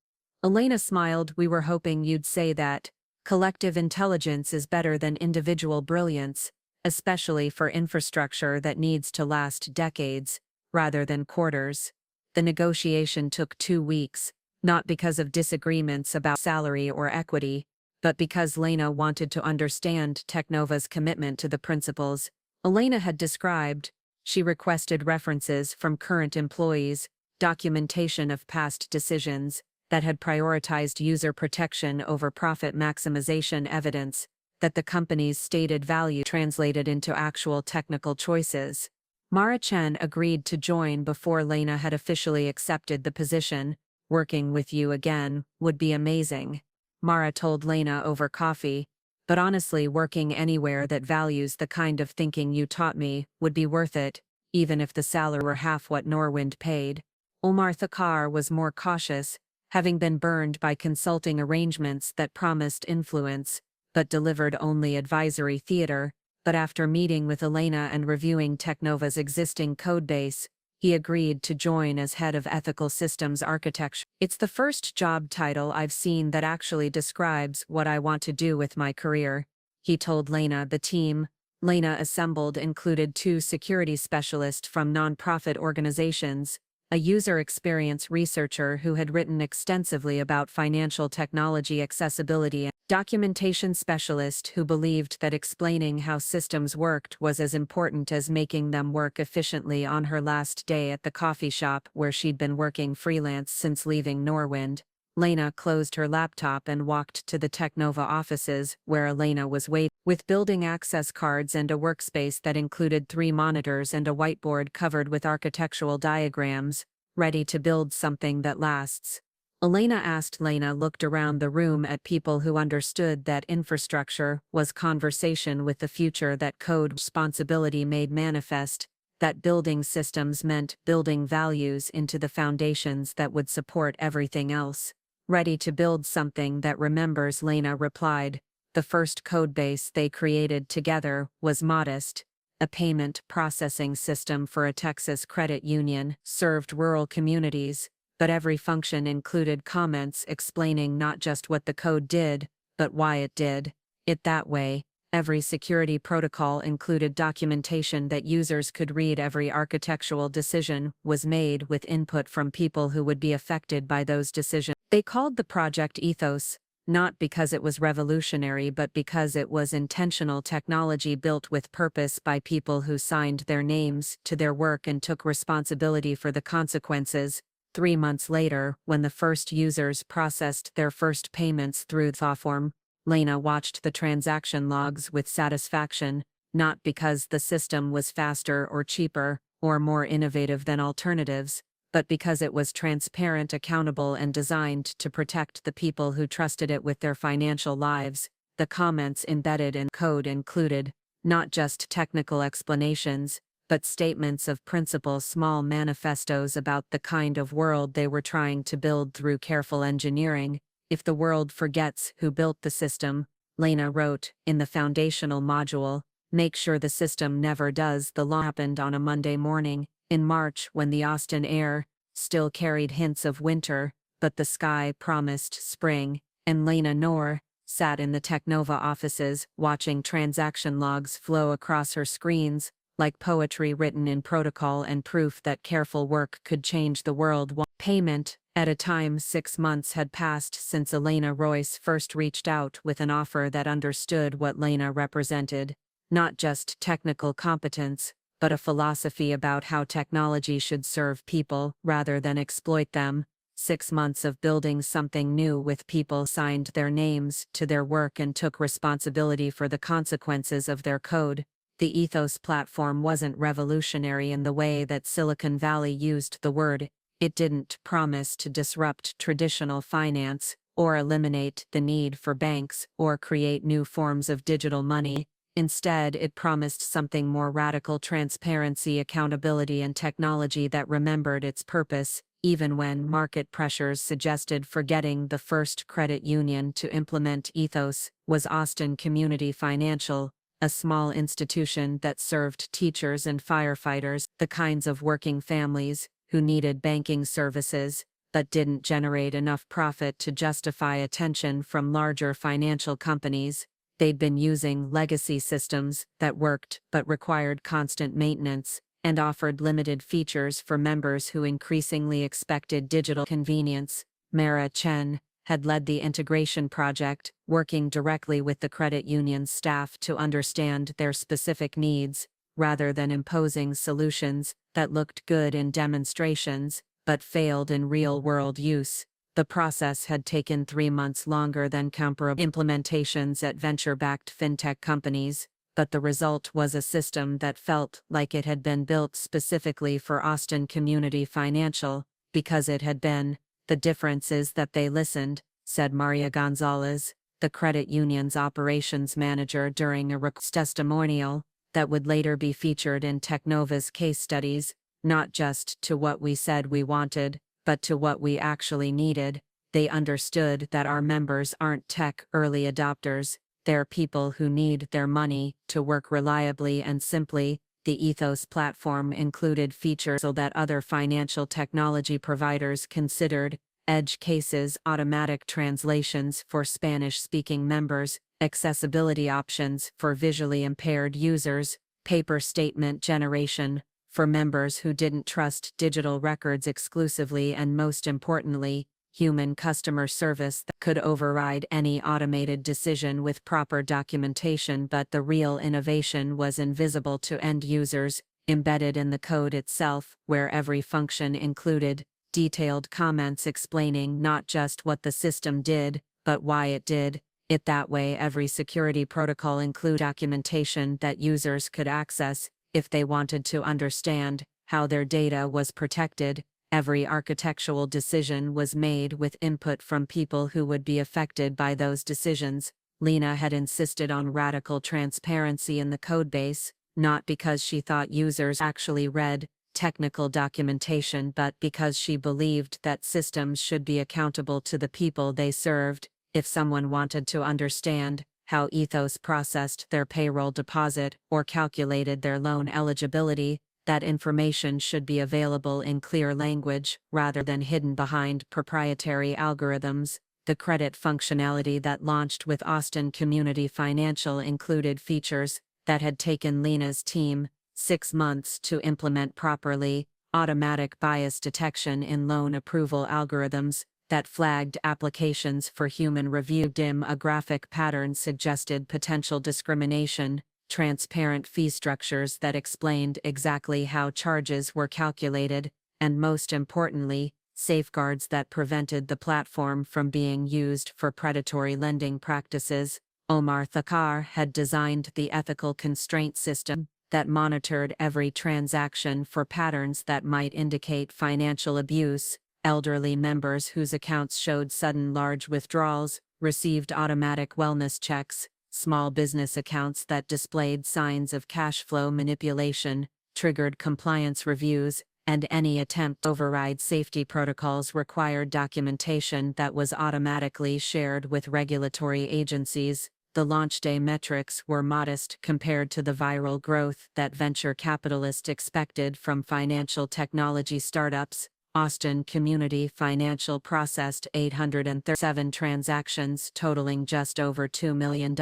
A: Elena smiled. "We were hoping you'd say that collective intelligence is better than individual brilliance, especially for infrastructure that needs to last decades, rather than quarters." The negotiation took 2 weeks, not because of disagreements about salary or equity, but because Lena wanted to understand Technova's commitment to the principles Elena had described. She requested references from current employees, documentation of past decisions that had prioritized user protection over profit maximization, evidence that the company's stated value translated into actual technical choices. Mara Chen agreed to join before Lena had officially accepted the position. "Working with you again would be amazing," Mara told Lena over coffee. "But honestly, working anywhere that values the kind of thinking you taught me would be worth it, even if the salary were half what Norwind paid." Omar Thakkar was more cautious, having been burned by consulting arrangements that promised influence, but delivered only advisory theater. But after meeting with Elena and reviewing Technova's existing codebase, he agreed to join as head of ethical systems architecture. "It's the first job title I've seen that actually describes what I want to do with my career," he told Lena. The team Lena assembled included 2 security specialists from nonprofit organizations, a user experience researcher who had written extensively about financial technology accessibility, and documentation specialist who believed that explaining how systems worked was as important as making them work efficiently. On her last day at the coffee shop where she'd been working freelance since leaving Norwind, Lena closed her laptop and walked to the Technova offices where Elena was waiting. With building access cards and a workspace that included 3 monitors and a whiteboard covered with architectural diagrams, ready to build something that lasts. Lena looked around the room at people who understood that infrastructure was conversation with the future, that code responsibility made manifest, that building systems meant building values into the foundations that would support everything else. Ready to build something that remembers, Lena replied. The first codebase they created together was modest. A payment processing system for a Texas credit union, served rural communities, but every function included comments explaining not just what the code did, but why it did it that way. Every security protocol included documentation that users could read. Every architectural decision was made with input from people who would be affected by those decisions. They called the project Ethos, not because it was revolutionary but because it was intentional technology built with purpose by people who signed their names to their work and took responsibility for the consequences. 3 months later, when the first users processed their first payments through the platform, Lena watched the transaction logs with satisfaction, not because the system was faster or cheaper, or more innovative than alternatives, but because it was transparent, accountable, and designed to protect the people who trusted it with their financial lives. The comments embedded in code included not just technical explanations, but statements of principle, small manifestos about the kind of world they were trying to build through careful engineering. If the world forgets who built the system, Lena wrote in the foundational module, make sure the system never does. The law happened on a Monday morning, in March, when the Austin air still carried hints of winter, but the sky promised spring, and Lena Noor sat in the Technova offices watching transaction logs flow across her screens, like poetry written in protocol and proof that careful work could change the world. One payment at a time. 6 months had passed since Elena Royce first reached out with an offer that understood what Lena represented, not just technical competence, but a philosophy about how technology should serve people rather than exploit them. 6 months of building something new with people signed their names to their work and took responsibility for the consequences of their code. The Ethos platform wasn't revolutionary in the way that Silicon Valley used the word. It didn't promise to disrupt traditional finance, or eliminate the need for banks, or create new forms of digital money. Instead, it promised something more radical: transparency, accountability, and technology that remembered its purpose, even when market pressures suggested forgetting. The first credit union to implement Ethos was Austin Community Financial, a small institution that served teachers and firefighters, the kinds of working families who needed banking services, but didn't generate enough profit to justify attention from larger financial companies. They'd been using legacy systems that worked but required constant maintenance, and offered limited features for members who increasingly expected digital convenience. Mara Chen had led the integration project, working directly with the credit union's staff to understand their specific needs, rather than imposing solutions that looked good in demonstrations, but failed in real-world use. The process had taken 3 months longer than comparable implementations at venture-backed fintech companies, but the result was a system that felt like it had been built specifically for Austin Community Financial, because it had been. The difference is that they listened, said Maria Gonzalez, the credit union's operations manager, during a testimonial that would later be featured in Technova's case studies, not just to what we said we wanted, but to what we actually needed. They understood that our members aren't tech early adopters, they're people who need their money to work reliably and simply. The Ethos platform included features that other financial technology providers considered: edge cases, automatic translations for Spanish-speaking members, accessibility options for visually impaired users, paper statement generation for members who didn't trust digital records exclusively, and most importantly, human customer service that could override any automated decision with proper documentation, but the real innovation was invisible to end users, embedded in the code itself, where every function included detailed comments explaining not just what the system did, but why it did it that way. Every security protocol included documentation that users could access if they wanted to understand how their data was protected. Every architectural decision was made with input from people who would be affected by those decisions. Lena had insisted on radical transparency in the codebase, not because she thought users actually read technical documentation, but because she believed that systems should be accountable to the people they served. If someone wanted to understand how Ethos processed their payroll deposit or calculated their loan eligibility, that information should be available in clear language rather than hidden behind proprietary algorithms. The credit functionality that launched with Austin Community Financial included features that had taken Lena's team 6 months to implement properly: automatic bias detection in loan approval algorithms that flagged applications for human review, demographic patterns suggested potential discrimination, transparent fee structures that explained exactly how charges were calculated, and most importantly, safeguards that prevented the platform from being used for predatory lending practices. Omar Thakkar had designed the ethical constraint system that monitored every transaction for patterns that might indicate financial abuse. Elderly members whose accounts showed sudden large withdrawals received automatic wellness checks. Small business accounts that displayed signs of cash flow manipulation triggered compliance reviews, and any attempt to override safety protocols required documentation that was automatically shared with regulatory agencies. The launch day metrics were modest compared to the viral growth that venture capitalists expected from financial technology startups. Austin Community Financial processed 837 transactions totaling just over $2 million,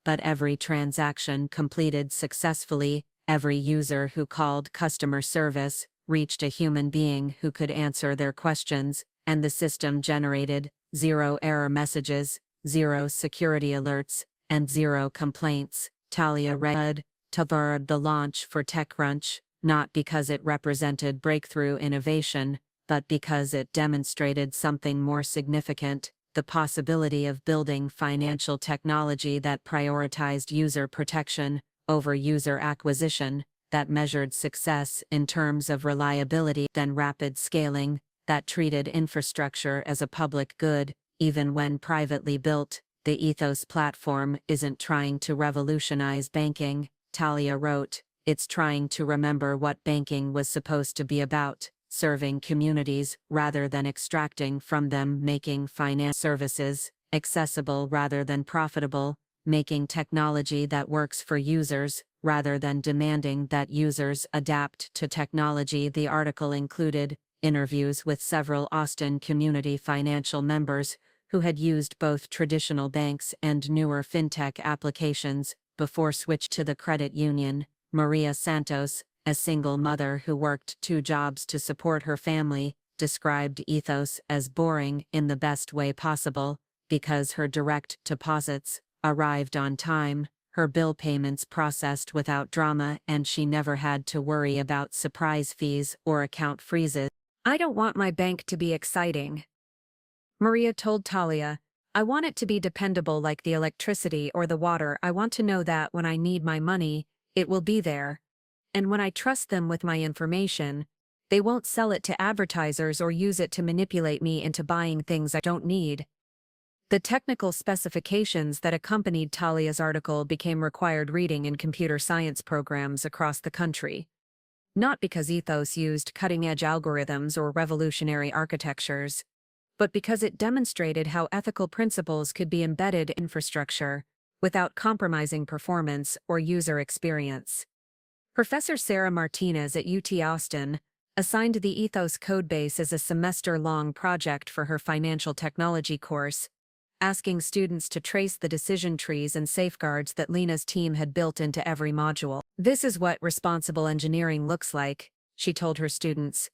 A: but every transaction completed successfully. Every user who called customer service reached a human being who could answer their questions, and the system generated 0 error messages, 0 security alerts, and 0 complaints. Talia read Tabar the launch for TechCrunch, not because it represented breakthrough innovation, but because it demonstrated something more significant: the possibility of building financial technology that prioritized user protection over user acquisition, that measured success in terms of reliability than rapid scaling, that treated infrastructure as a public good, even when privately built. The Ethos platform isn't trying to revolutionize banking, Talia wrote. It's trying to remember what banking was supposed to be about: serving communities rather than extracting from them, making finance services accessible rather than profitable, making technology that works for users rather than demanding that users adapt to technology. The article included interviews with several Austin Community Financial members who had used both traditional banks and newer fintech applications before switch to the credit union. Maria Santos, a single mother who worked 2 jobs to support her family, described Ethos as boring in the best way possible, because her direct deposits arrived on time, her bill payments processed without drama, and she never had to worry about surprise fees or account freezes. "I don't want my bank to be exciting," Maria told Talia. "I want it to be dependable, like the electricity or the water. I want to know that when I need my money, it will be there. And when I trust them with my information, they won't sell it to advertisers or use it to manipulate me into buying things I don't need." The technical specifications that accompanied Talia's article became required reading in computer science programs across the country. Not because Ethos used cutting-edge algorithms or revolutionary architectures, but because it demonstrated how ethical principles could be embedded in infrastructure without compromising performance or user experience. Professor Sarah Martinez at UT Austin assigned the Ethos codebase as a semester-long project for her financial technology course, asking students to trace the decision trees and safeguards that Lena's team had built into every module. "This is what responsible engineering looks like," she told her students.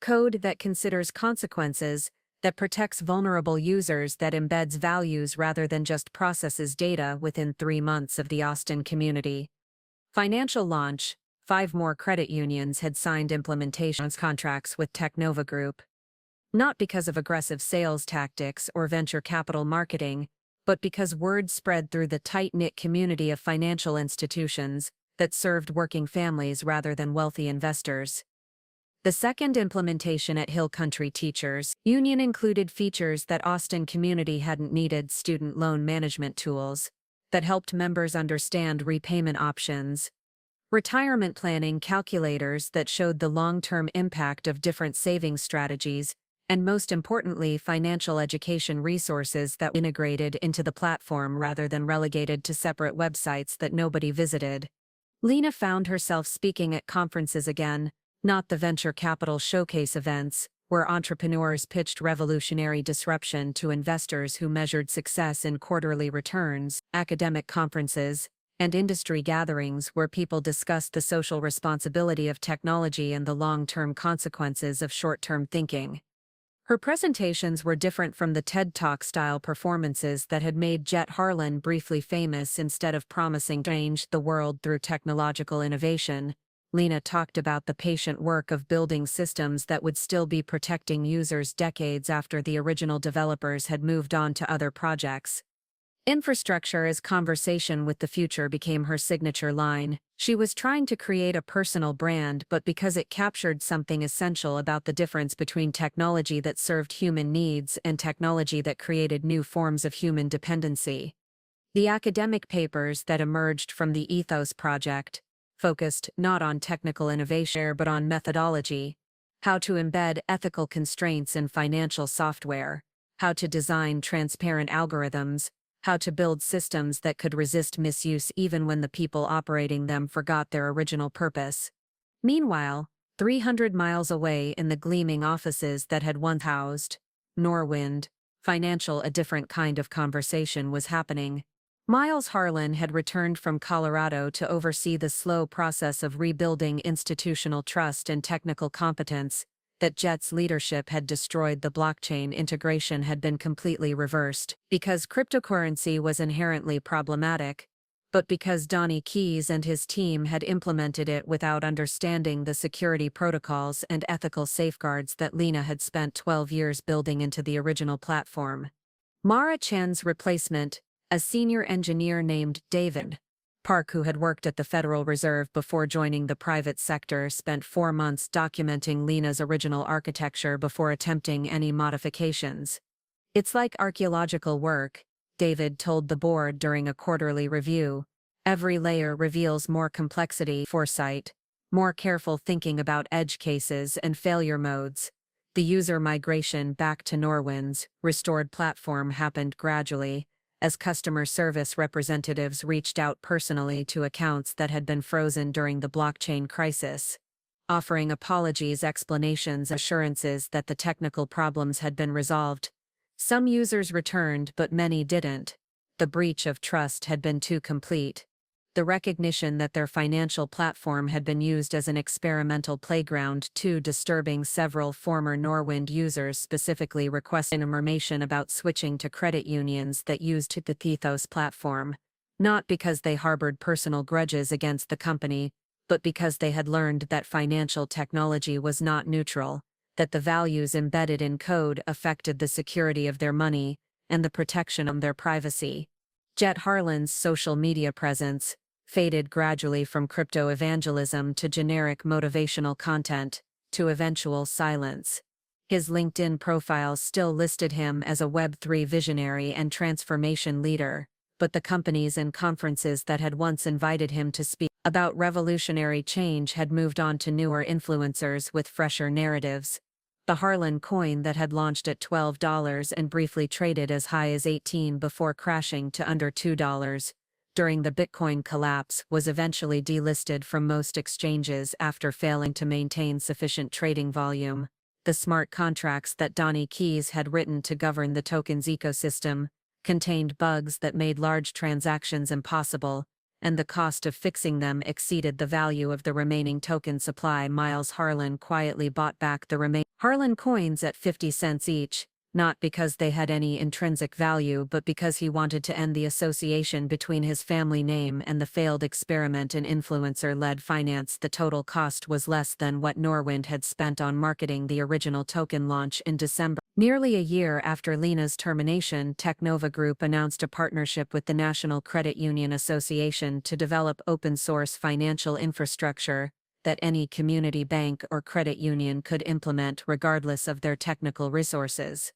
A: "Code that considers consequences, that protects vulnerable users, that embeds values rather than just processes data. Within 3 months of the Austin community financial launch, 5 more credit unions had signed implementation contracts with Technova Group. Not because of aggressive sales tactics or venture capital marketing, but because word spread through the tight-knit community of financial institutions that served working families rather than wealthy investors. The second implementation at Hill Country Teachers Union included features that Austin community hadn't needed: student loan management tools that helped members understand repayment options, retirement planning calculators that showed the long-term impact of different savings strategies, and most importantly, financial education resources that integrated into the platform rather than relegated to separate websites that nobody visited. Lena found herself speaking at conferences again, not the venture capital showcase events, where entrepreneurs pitched revolutionary disruption to investors who measured success in quarterly returns, academic conferences, and industry gatherings where people discussed the social responsibility of technology and the long-term consequences of short-term thinking. Her presentations were different from the TED Talk-style performances that had made Jett Harlan briefly famous. Instead of promising to change the world through technological innovation, Lena talked about the patient work of building systems that would still be protecting users decades after the original developers had moved on to other projects. Infrastructure as conversation with the future became her signature line. She was trying to create a personal brand, but because it captured something essential about the difference between technology that served human needs and technology that created new forms of human dependency. The academic papers that emerged from the Ethos project focused not on technical innovation but on methodology, how to embed ethical constraints in financial software, how to design transparent algorithms, how to build systems that could resist misuse even when the people operating them forgot their original purpose. Meanwhile, 300 miles away in the gleaming offices that had once housed Norwind Financial, a different kind of conversation was happening. Miles Harlan had returned from Colorado to oversee the slow process of rebuilding institutional trust and technical competence that Jett's leadership had destroyed. The blockchain integration had been completely reversed, because cryptocurrency was inherently problematic, but because Donnie Keyes and his team had implemented it without understanding the security protocols and ethical safeguards that Lena had spent 12 years building into the original platform. Mara Chen's replacement, a senior engineer named David Park, who had worked at the Federal Reserve before joining the private sector, spent 4 months documenting Lena's original architecture before attempting any modifications. "It's like archaeological work," David told the board during a quarterly review. "Every layer reveals more complexity, foresight, more careful thinking about edge cases and failure modes." The user migration back to Norwind's restored platform happened gradually, as customer service representatives reached out personally to accounts that had been frozen during the blockchain crisis, offering apologies, explanations, assurances that the technical problems had been resolved. Some users returned, but many didn't. The breach of trust had been too complete. The recognition that their financial platform had been used as an experimental playground too disturbing. Several former Norwind users specifically requested information about switching to credit unions that used the Ethos platform, not because they harbored personal grudges against the company, but because they had learned that financial technology was not neutral, that the values embedded in code affected the security of their money and the protection of their privacy. Jett Harlan's social media presence faded gradually from crypto evangelism to generic motivational content, to eventual silence. His LinkedIn profile still listed him as a Web3 visionary and transformation leader, but the companies and conferences that had once invited him to speak about revolutionary change had moved on to newer influencers with fresher narratives. The Harlan coin that had launched at $12 and briefly traded as high as $18 before crashing to under $2 during the Bitcoin collapse was eventually delisted from most exchanges after failing to maintain sufficient trading volume. The smart contracts that Donnie Keyes had written to govern the token's ecosystem contained bugs that made large transactions impossible, and the cost of fixing them exceeded the value of the remaining token supply. Miles Harlan quietly bought back the remaining Harlan coins at 50 cents each, not because they had any intrinsic value but because he wanted to end the association between his family name and the failed experiment in influencer-led finance. The total cost was less than what Norwind had spent on marketing the original token launch in December. Nearly a year after Lena's termination, Technova Group announced a partnership with the National Credit Union Association to develop open-source financial infrastructure that any community bank or credit union could implement regardless of their technical resources.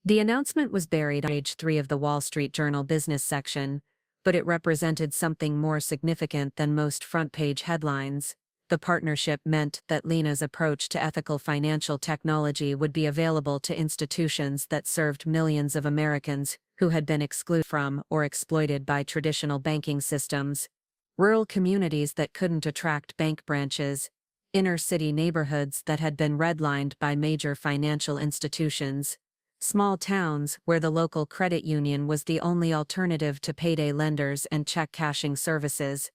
A: The announcement was buried on page 3 of the Wall Street Journal business section, but it represented something more significant than most front-page headlines. The partnership meant that Lena's approach to ethical financial technology would be available to institutions that served millions of Americans who had been excluded from or exploited by traditional banking systems, rural communities that couldn't attract bank branches, inner-city neighborhoods that had been redlined by major financial institutions, small towns where the local credit union was the only alternative to payday lenders and check cashing services.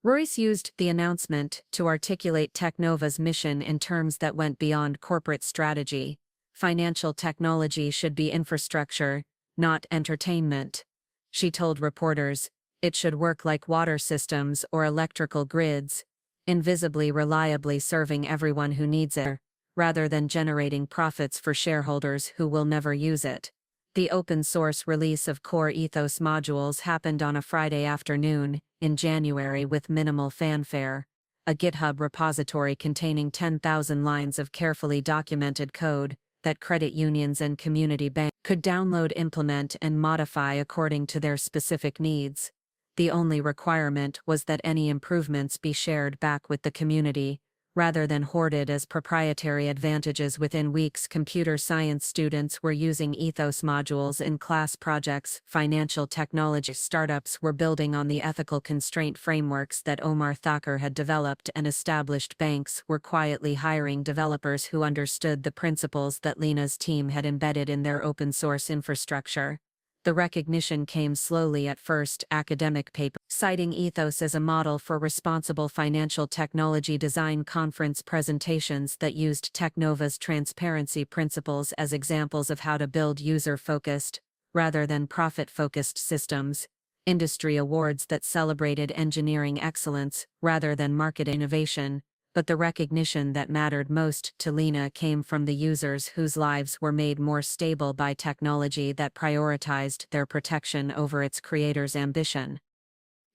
A: Royce used the announcement to articulate Technova's mission in terms that went beyond corporate strategy. Financial technology should be infrastructure, not entertainment. She told reporters, it should work like water systems or electrical grids, invisibly reliably serving everyone who needs it, rather than generating profits for shareholders who will never use it. The open-source release of core Ethos modules happened on a Friday afternoon, in January with minimal fanfare. A GitHub repository containing 10,000 lines of carefully documented code that credit unions and community banks could download, implement, and modify according to their specific needs. The only requirement was that any improvements be shared back with the community, rather than hoarded as proprietary advantages. Within weeks, computer science students were using Ethos modules in class projects. Financial technology startups were building on the ethical constraint frameworks that Omar Thakur had developed, and established banks were quietly hiring developers who understood the principles that Lena's team had embedded in their open-source infrastructure. The recognition came slowly at first. Academic papers citing Ethos as a model for responsible financial technology design, conference presentations that used Technova's transparency principles as examples of how to build user-focused, rather than profit-focused systems, industry awards that celebrated engineering excellence rather than market innovation. But the recognition that mattered most to Lena came from the users whose lives were made more stable by technology that prioritized their protection over its creators' ambition.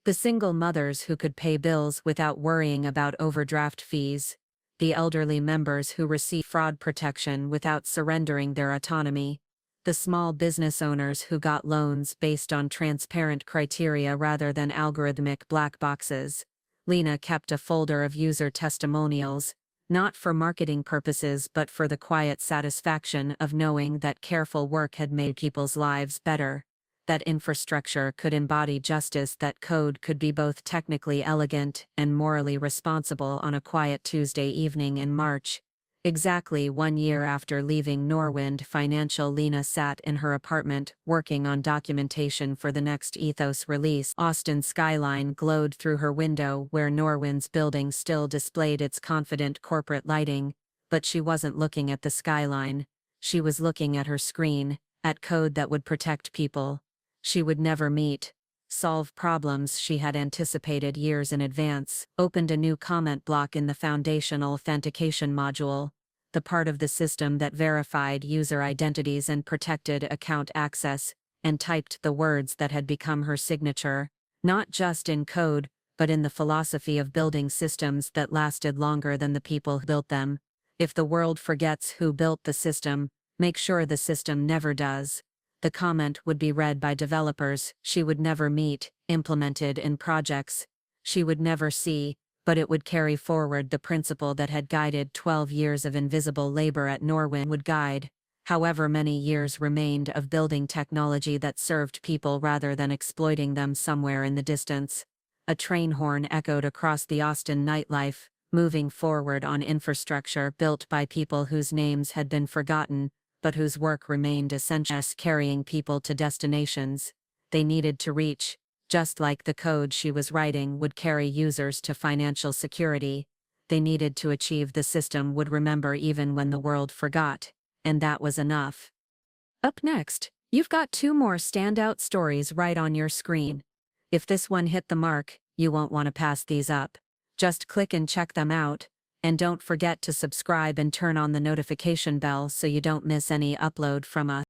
A: The single mothers who could pay bills without worrying about overdraft fees, the elderly members who received fraud protection without surrendering their autonomy, the small business owners who got loans based on transparent criteria rather than algorithmic black boxes. Lena kept a folder of user testimonials, not for marketing purposes but for the quiet satisfaction of knowing that careful work had made people's lives better, that infrastructure could embody justice, that code could be both technically elegant and morally responsible. On a quiet Tuesday evening in March, exactly 1 year after leaving Norwind Financial, Lena sat in her apartment working on documentation for the next Ethos release. Austin's skyline glowed through her window where Norwind's building still displayed its confident corporate lighting, but she wasn't looking at the skyline. She was looking at her screen, at code that would protect people she would never meet, solve problems she had anticipated years in advance. Opened a new comment block in the foundational authentication module, the part of the system that verified user identities and protected account access, and typed the words that had become her signature, not just in code, but in the philosophy of building systems that lasted longer than the people who built them. If the world forgets who built the system, make sure the system never does. The comment would be read by developers she would never meet, implemented in projects she would never see, but it would carry forward the principle that had guided 12 years of invisible labor at Norwind, would guide however many years remained of building technology that served people rather than exploiting them. Somewhere in the distance, a train horn echoed across the Austin nightlife, moving forward on infrastructure built by people whose names had been forgotten, but whose work remained essential, carrying people to destinations they needed to reach, just like the code she was writing would carry users to financial security they needed to achieve. The system would remember even when the world forgot, and that was enough. Up next, you've got two more standout stories right on your screen. If this one hit the mark, you won't want to pass these up. Just click and check them out, and don't forget to subscribe and turn on the notification bell so you don't miss any upload from us.